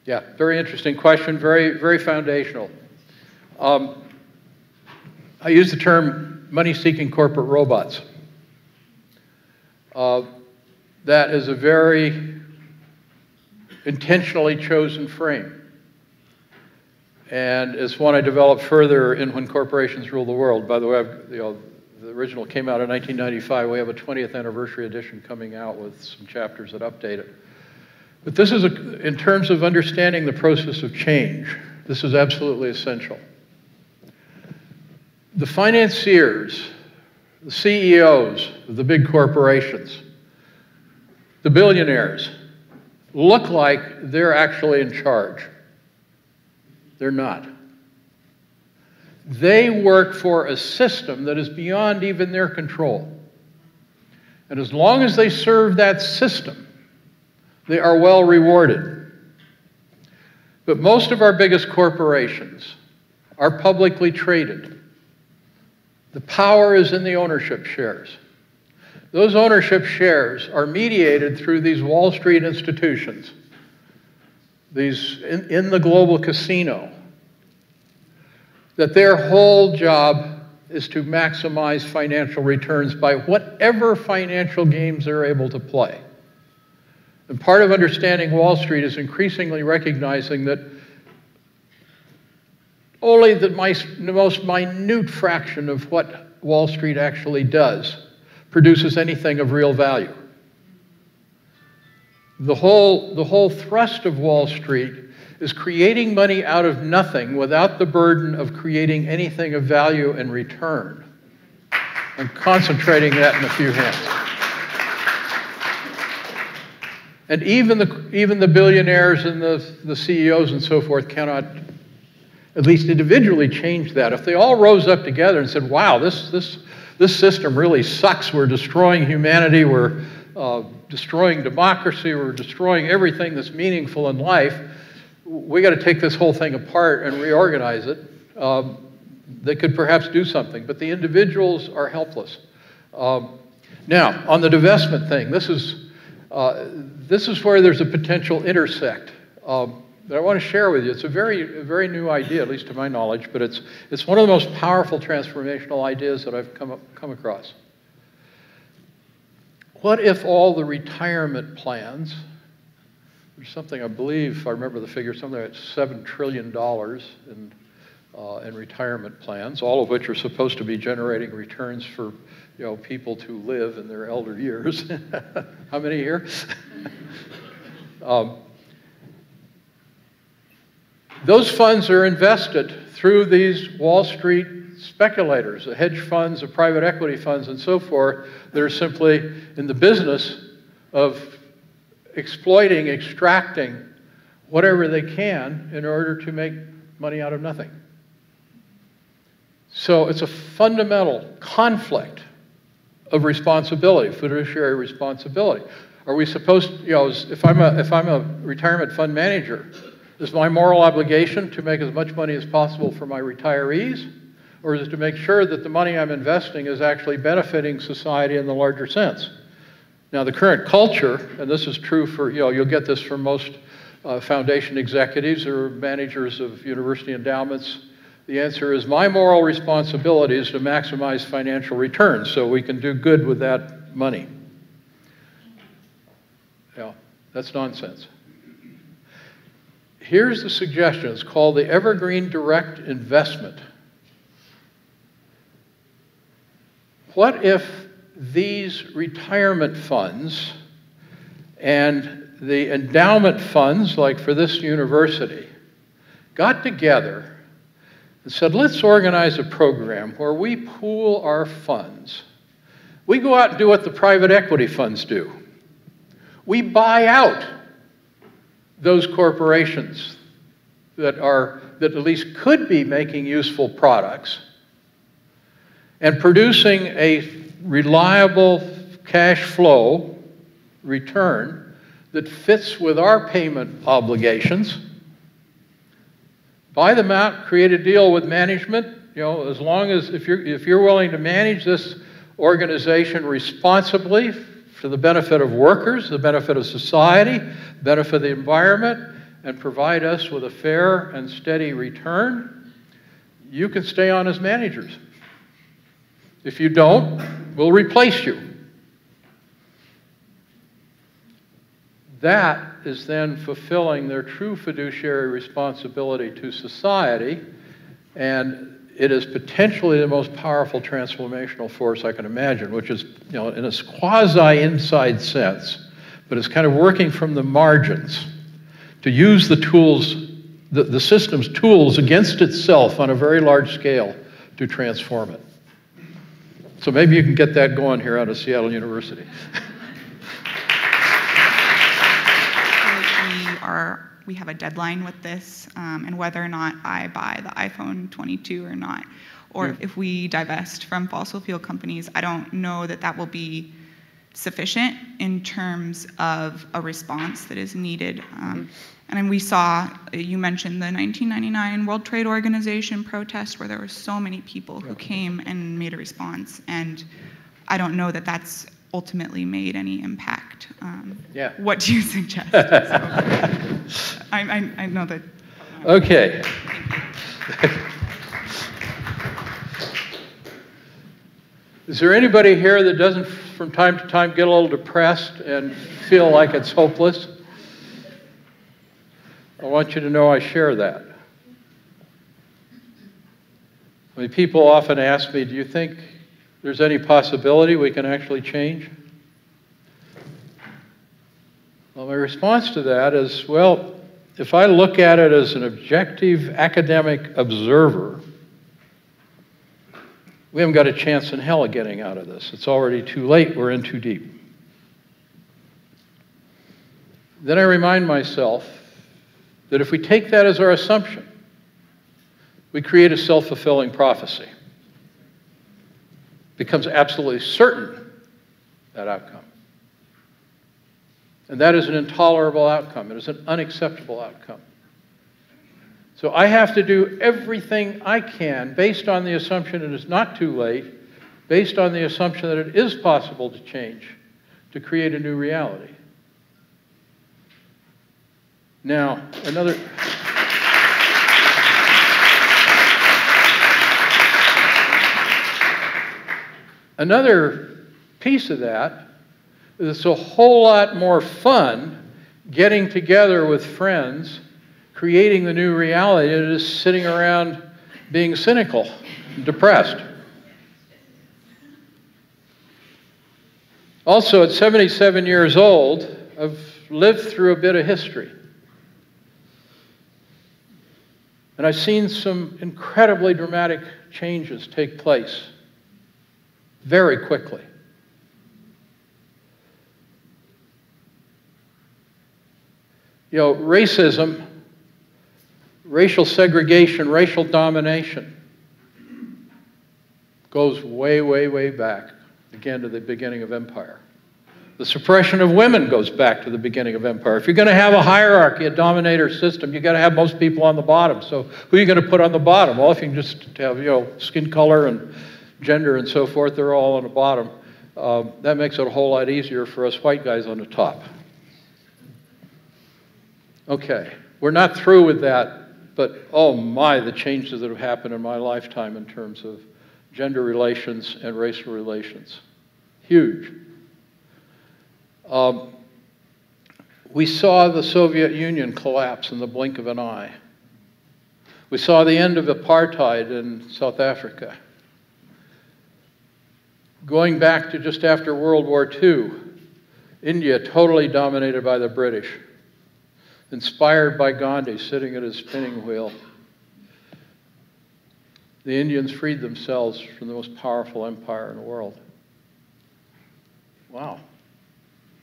Yeah, very interesting question, very, very foundational. I use the term money-seeking corporate robots. That is a very intentionally chosen frame. And it's one I developed further in When Corporations Rule the World. By the way, the original came out in 1995. We have a 20th anniversary edition coming out with some chapters that update it. But this is, in terms of understanding the process of change, this is absolutely essential. The financiers, the CEOs of the big corporations, the billionaires, look like they're actually in charge. They're not. They work for a system that is beyond even their control. And as long as they serve that system, they are well rewarded. But most of our biggest corporations are publicly traded. The power is in the ownership shares. Those ownership shares are mediated through these Wall Street institutions, these in the global casino, that their whole job is to maximize financial returns by whatever financial games they're able to play. And part of understanding Wall Street is increasingly recognizing that only the most minute fraction of what Wall Street actually does produces anything of real value. The whole thrust of Wall Street is creating money out of nothing without the burden of creating anything of value and return, and concentrating that in a few hands. And even the billionaires and the CEOs and so forth cannot, at least individually, change that. If they all rose up together and said, wow, this system really sucks, we're destroying humanity, we're destroying democracy, we're destroying everything that's meaningful in life, we got to take this whole thing apart and reorganize it, they could perhaps do something, but the individuals are helpless. Now, on the divestment thing, this is where there's a potential intersect that I want to share with you. It's a very new idea, at least to my knowledge, but it's one of the most powerful transformational ideas that I've come across. What if all the retirement plans, there's something, I believe, if I remember the figure, something like $7 trillion in retirement plans, all of which are supposed to be generating returns for people to live in their elder years. How many here? Those funds are invested through these Wall Street speculators, the hedge funds, the private equity funds, and so forth, that are simply in the business of exploiting, extracting whatever they can in order to make money out of nothing. So it's a fundamental conflict of responsibility, fiduciary responsibility. Are we supposed, if I'm a retirement fund manager, is my moral obligation to make as much money as possible for my retirees, or is it to make sure that the money I'm investing is actually benefiting society in the larger sense? Now, the current culture, and this is true for, you'll get this from most foundation executives or managers of university endowments. The answer is, my moral responsibility is to maximize financial returns so we can do good with that money. Yeah, that's nonsense. Here's the suggestion. It's called the Evergreen Direct Investment. What if these retirement funds and the endowment funds, like for this university, got together and said, let's organize a program where we pool our funds. We go out and do what the private equity funds do. We buy out those corporations that at least could be making useful products and producing a reliable cash flow return that fits with our payment obligations. Buy them out, create a deal with management, as long as if you're willing to manage this organization responsibly for the benefit of workers, the benefit of society, benefit of the environment, and provide us with a fair and steady return, you can stay on as managers. If you don't, we'll replace you. That is then fulfilling their true fiduciary responsibility to society, and it is potentially the most powerful transformational force I can imagine, which is, in a quasi-inside sense, but it's kind of working from the margins to use the tools, the system's tools against itself on a very large scale to transform it. So maybe you can get that going here out of Seattle University. We have a deadline with this, and whether or not I buy the iPhone 22 or not, or if we divest from fossil fuel companies, I don't know that that will be sufficient in terms of a response that is needed. And we saw, you mentioned the 1999 World Trade Organization protest where there were so many people who came and made a response, and I don't know that that's ultimately made any impact. What do you suggest? So, I know that. Okay. Is there anybody here that doesn't, from time to time, get a little depressed and feel like it's hopeless? I want you to know I share that. I mean, people often ask me, do you think there's any possibility we can actually change? Well, my response to that is, well, if I look at it as an objective academic observer, we haven't got a chance in hell of getting out of this. It's already too late. We're in too deep. Then I remind myself that if we take that as our assumption, we create a self-fulfilling prophecy. It becomes absolutely certain, that outcome. And that is an intolerable outcome. It is an unacceptable outcome. So I have to do everything I can based on the assumption it is not too late, based on the assumption that it is possible to change, to create a new reality. Now, another piece of that is it's a whole lot more fun getting together with friends, creating the new reality, than it is sitting around being cynical and depressed. Also, at 77 years old, I've lived through a bit of history. And I've seen some incredibly dramatic changes take place very quickly. You know, racism, racial segregation, racial domination goes way, way, way back, again, to the beginning of empire. The suppression of women goes back to the beginning of empire. If you're going to have a hierarchy, a dominator system, you've got to have most people on the bottom. So who are you going to put on the bottom? Well, if you can just have, you know, skin color and gender and so forth, they're all on the bottom. That makes it a whole lot easier for us white guys on the top. Okay, we're not through with that, but oh my, the changes that have happened in my lifetime in terms of gender relations and racial relations. Huge. We saw the Soviet Union collapse in the blink of an eye. We saw the end of apartheid in South Africa. Going back to just after World War II, India totally dominated by the British, inspired by Gandhi sitting at his spinning wheel. The Indians freed themselves from the most powerful empire in the world. Wow.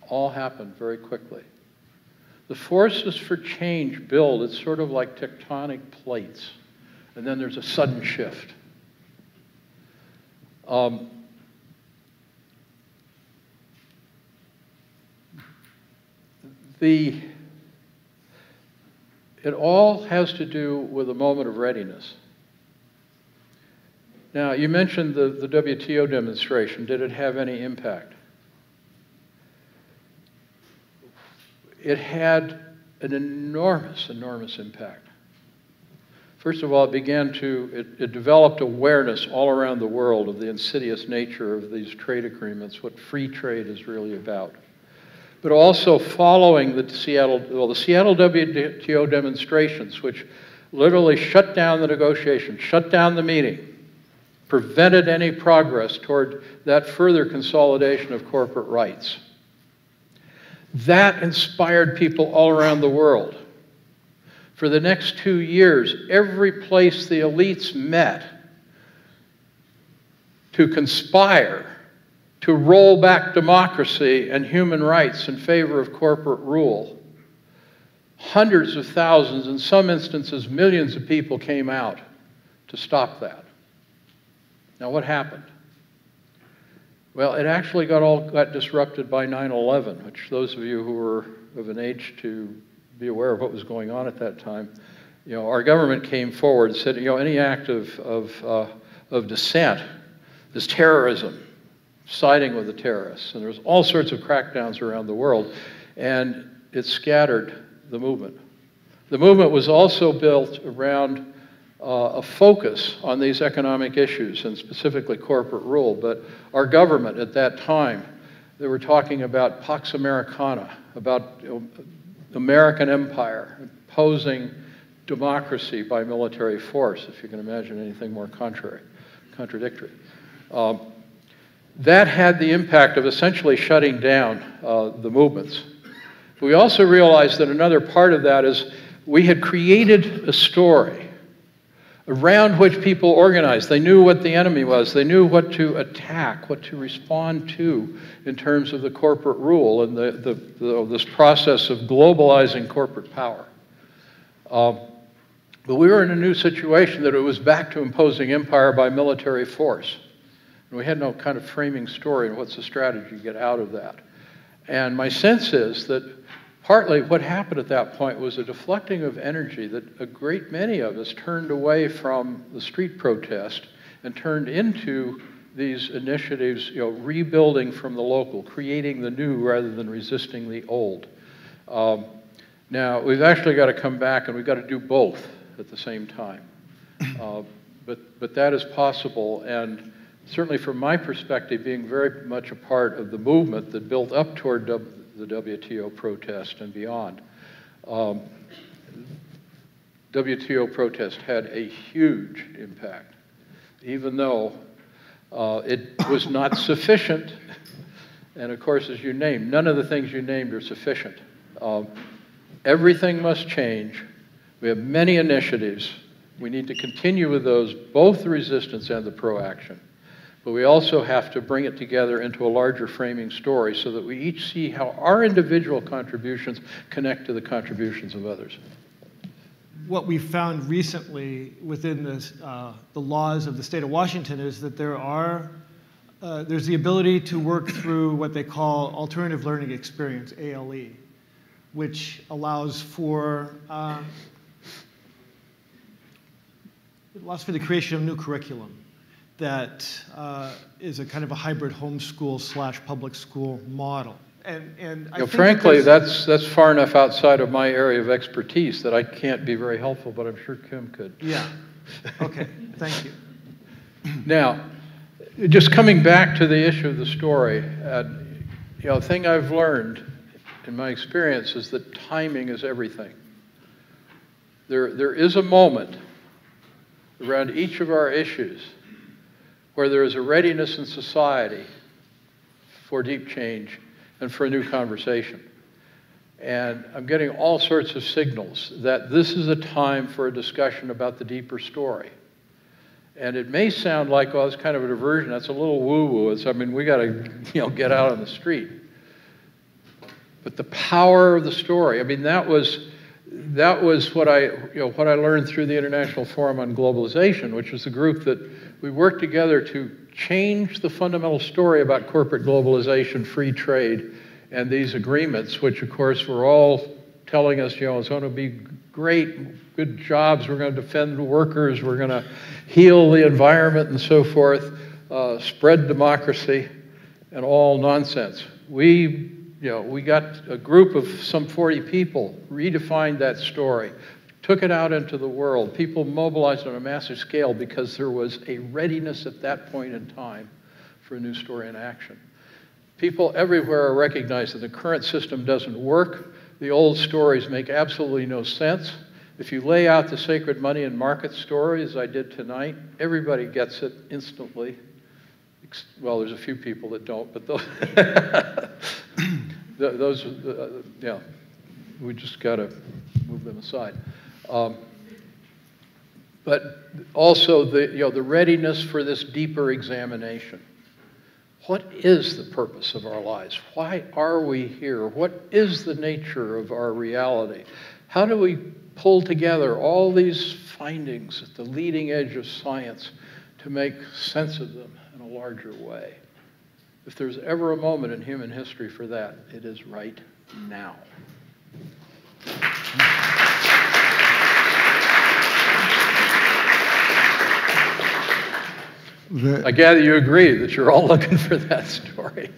All happened very quickly. The forces for change build. It's sort of like tectonic plates. And then there's a sudden shift. It all has to do with a moment of readiness. Now, you mentioned the WTO demonstration. Did it have any impact? It had an enormous, enormous impact. First of all, it developed awareness all around the world of the insidious nature of these trade agreements, what free trade is really about. But also following the Seattle WTO demonstrations, which literally shut down the negotiations, shut down the meeting, prevented any progress toward that further consolidation of corporate rights. That inspired people all around the world. For the next 2 years, every place the elites met to conspire to roll back democracy and human rights in favor of corporate rule, hundreds of thousands, in some instances millions of people came out to stop that. Now what happened? Well, it actually got disrupted by 9/11, which those of you who were of an age to be aware of what was going on at that time, you know, our government came forward and said, you know, any act of dissent is terrorism, siding with the terrorists. And there was all sorts of crackdowns around the world, and it scattered the movement. The movement was also built around a focus on these economic issues, and specifically corporate rule. But our government at that time, they were talking about Pax Americana, about American empire, imposing democracy by military force, if you can imagine anything more contradictory. That had the impact of essentially shutting down the movements. We also realized that another part of that is we had created a story around which people organized. They knew what the enemy was. They knew what to attack, what to respond to in terms of the corporate rule and this process of globalizing corporate power. But we were in a new situation that it was back to imposing empire by military force. And we had no kind of framing story and what's the strategy to get out of that. And my sense is that partly what happened at that point was a deflecting of energy that a great many of us turned away from the street protest and turned into these initiatives, you know, rebuilding from the local, creating the new rather than resisting the old. Now, we've actually got to come back and we've got to do both at the same time. But that is possible, and certainly from my perspective, being very much a part of the movement that built up toward the WTO protest and beyond. WTO protest had a huge impact, even though it was not sufficient. And of course, as you named, none of the things you named are sufficient. Everything must change. We have many initiatives, We need to continue with those, both the resistance and the pro-action. But we also have to bring it together into a larger framing story so that we each see how our individual contributions connect to the contributions of others. What we found recently within this, the laws of the state of Washington is that there's the ability to work through what they call alternative learning experience, ALE, which allows for the creation of new curriculum that is a kind of a hybrid homeschool / public school model. And I think frankly, that's far enough outside of my area of expertise that I can't be very helpful, but I'm sure Kim could. Yeah. Okay. Thank you. Now, just coming back to the issue of the story, the thing I've learned in my experience is that timing is everything. There is a moment around each of our issues where there is a readiness in society for deep change and for a new conversation. And I'm getting all sorts of signals that this is a time for a discussion about the deeper story. And it may sound like, well, it's kind of a diversion. That's a little woo-woo. We got to, get out on the street. But the power of the story. That was what I learned through the International Forum on Globalization, which was the group that we worked together to change the fundamental story about corporate globalization, free trade, and these agreements, which of course were all telling us, it's going to be great, good jobs, we're going to defend the workers, we're going to heal the environment and so forth, spread democracy, and all nonsense. We got a group of some 40 people, redefined that story, took it out into the world. People mobilized on a massive scale because there was a readiness at that point in time for a new story in action. People everywhere recognize that the current system doesn't work. The old stories make absolutely no sense. If you lay out the sacred money and market story, as I did tonight, everybody gets it instantly. Well, there's a few people that don't, but those we just got to move them aside. But also the readiness for this deeper examination. What is the purpose of our lives? Why are we here? What is the nature of our reality? How do we pull together all these findings at the leading edge of science to make sense of them in a larger way? If there's ever a moment in human history for that, it is right now. I gather you agree that you're all looking for that story.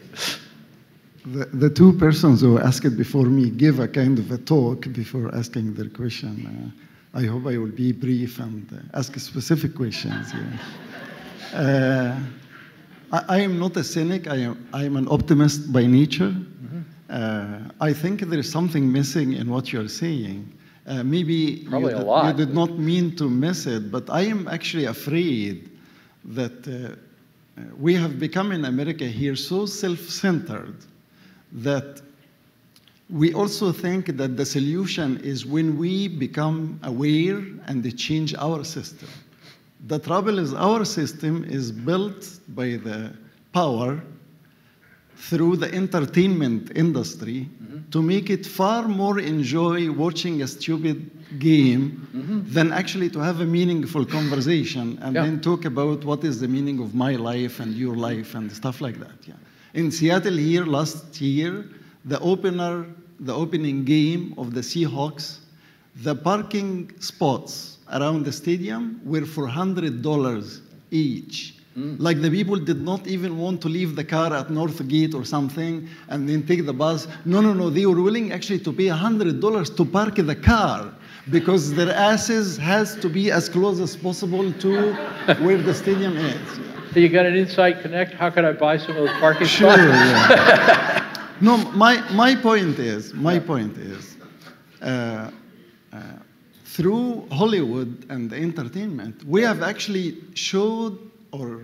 The two persons who asked before me gave a kind of a talk before asking their question. I hope I will be brief and ask specific questions. Yeah. I am not a cynic. I am an optimist by nature. Mm-hmm. I think there is something missing in what you're saying. Maybe you did not mean to miss it, but I am actually afraid that we have become in America here so self-centered that we also think that the solution is when we become aware and change our system. The trouble is our system is built by the power through the entertainment industry to make it far more enjoy watching a stupid game than actually to have a meaningful conversation and then talk about what is the meaning of my life and your life and stuff like that. Yeah. In Seattle here last year, the opening game of the Seahawks, the parking spots around the stadium were for $100 each. Like the people did not even want to leave the car at North Gate or something and then take the bus. No, they were willing actually to pay $100 to park the car because their asses has to be as close as possible to where the stadium is. So you got an inside connect? How can I buy some of those parking spots? Sure, yeah. No, my point is, through Hollywood and entertainment, we have actually showed or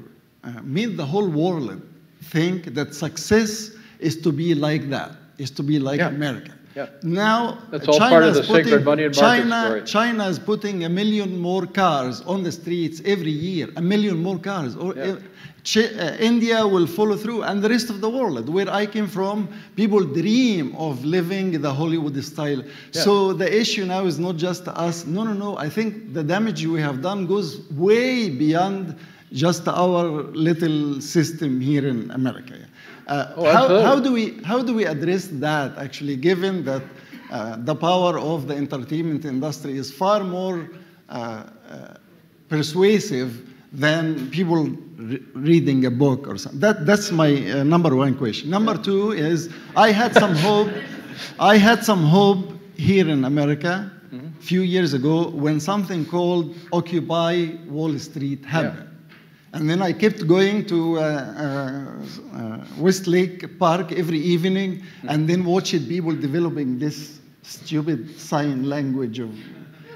made the whole world think that success is to be like that, is to be like America. Yeah. Now, that's all part of the sacred money and market story. China is putting 1 million more cars on the streets every year. 1 million more cars. India will follow through, and the rest of the world. Where I came from, people dream of living the Hollywood style. Yeah. So the issue now is not just us. No. I think the damage we have done goes way beyond just our little system here in America. How do we address that, actually, given that the power of the entertainment industry is far more persuasive than people reading a book or something? That's my number one question. Number two is I had some hope here in America a few years ago when something called Occupy Wall Street happened. Yeah. And then I kept going to Westlake Park every evening and then watched people developing this stupid sign language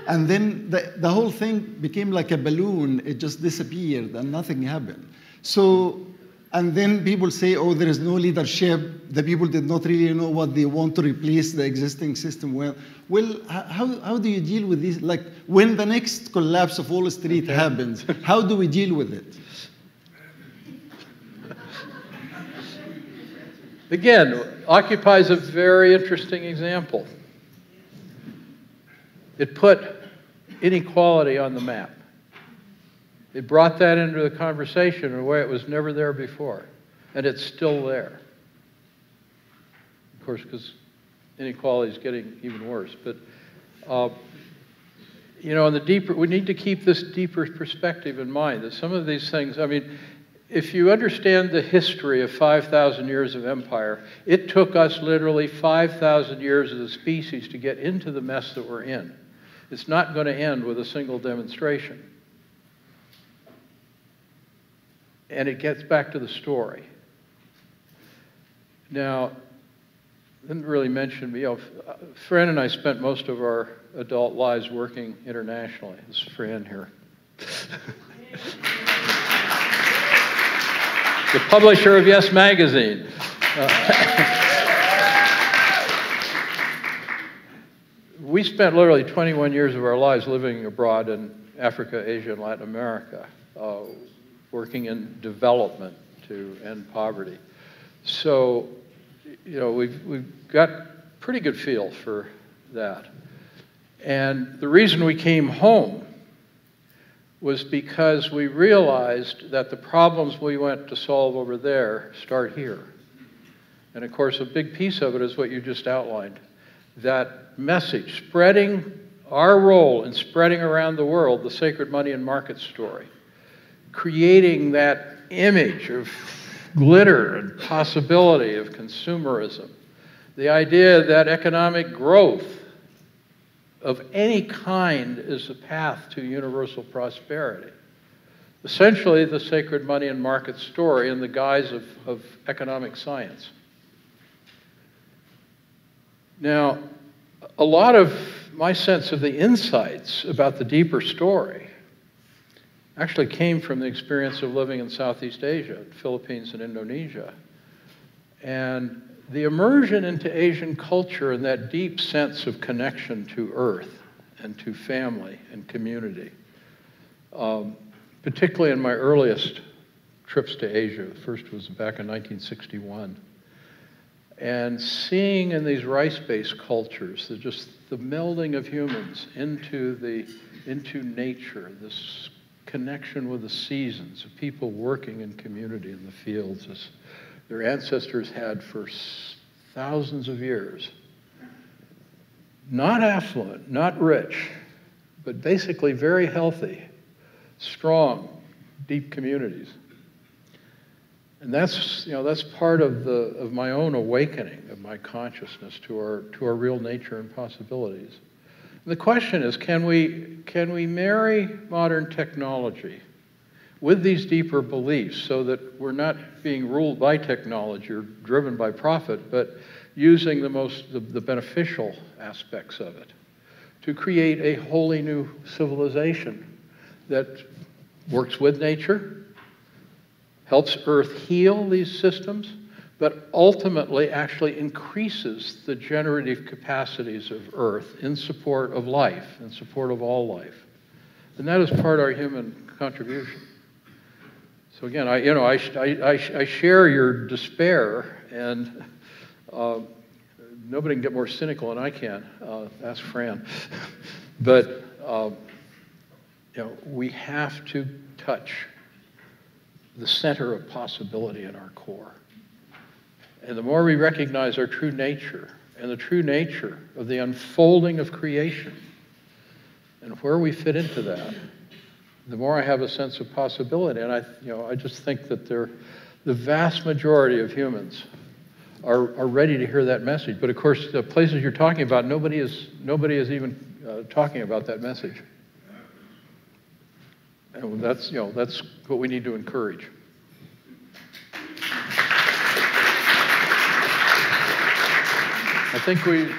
and then the whole thing became like a balloon. It just disappeared and nothing happened. So, and then people say, oh, there is no leadership. The people did not really know what they want to replace the existing system with. Well, how do you deal with this? Like, when the next collapse of Wall Street happens, how do we deal with it? Again, Occupy is a very interesting example. It put inequality on the map. It brought that into the conversation in a way it was never there before, and it's still there. Of course, because inequality is getting even worse. But you know, we need to keep this deeper perspective in mind. That some of these things, I mean, if you understand the history of 5,000 years of empire, it took us literally 5,000 years as a species to get into the mess that we're in. It's not going to end with a single demonstration. And it gets back to the story. Now, didn't really mention, you know, Fran and I spent most of our adult lives working internationally. This is Fran here. The publisher of Yes Magazine. We spent literally 21 years of our lives living abroad in Africa, Asia, and Latin America, working in development to end poverty. So, you know, we've got pretty good feel for that. And the reason we came home was because we realized that the problems we went to solve over there start here. And of course, a big piece of it is what you just outlined. That message, spreading our role in spreading around the world the sacred money and market story, creating that image of glitter and possibility of consumerism, the idea that economic growth of any kind is a path to universal prosperity. Essentially, the sacred money and market story in the guise of economic science. Now, a lot of my sense of the insights about the deeper story actually came from the experience of living in Southeast Asia, Philippines and Indonesia. And the immersion into Asian culture and that deep sense of connection to earth and to family and community, particularly in my earliest trips to Asia. The first was back in 1961. And seeing in these rice-based cultures, just the melding of humans into nature, this connection with the seasons, of people working in community in the fields, as their ancestors had for thousands of years. Not affluent, not rich, but basically very healthy, strong, deep communities. And that's, you know, that's part of my own awakening of my consciousness to our real nature and possibilities. And the question is, can we marry modern technology with these deeper beliefs so that we're not being ruled by technology or driven by profit, but using the beneficial aspects of it to create a wholly new civilization that works with nature, helps Earth heal these systems, but ultimately actually increases the generative capacities of Earth in support of life, in support of all life. And that is part of our human contribution. So again, I share your despair, and nobody can get more cynical than I can. Ask Fran. But we have to touch the center of possibility in our core. And the more we recognize our true nature and the true nature of the unfolding of creation and where we fit into that, the more I have a sense of possibility. And I just think that the vast majority of humans are ready to hear that message. But of course, the places you're talking about, nobody is even talking about that message. And that's what we need to encourage. I think we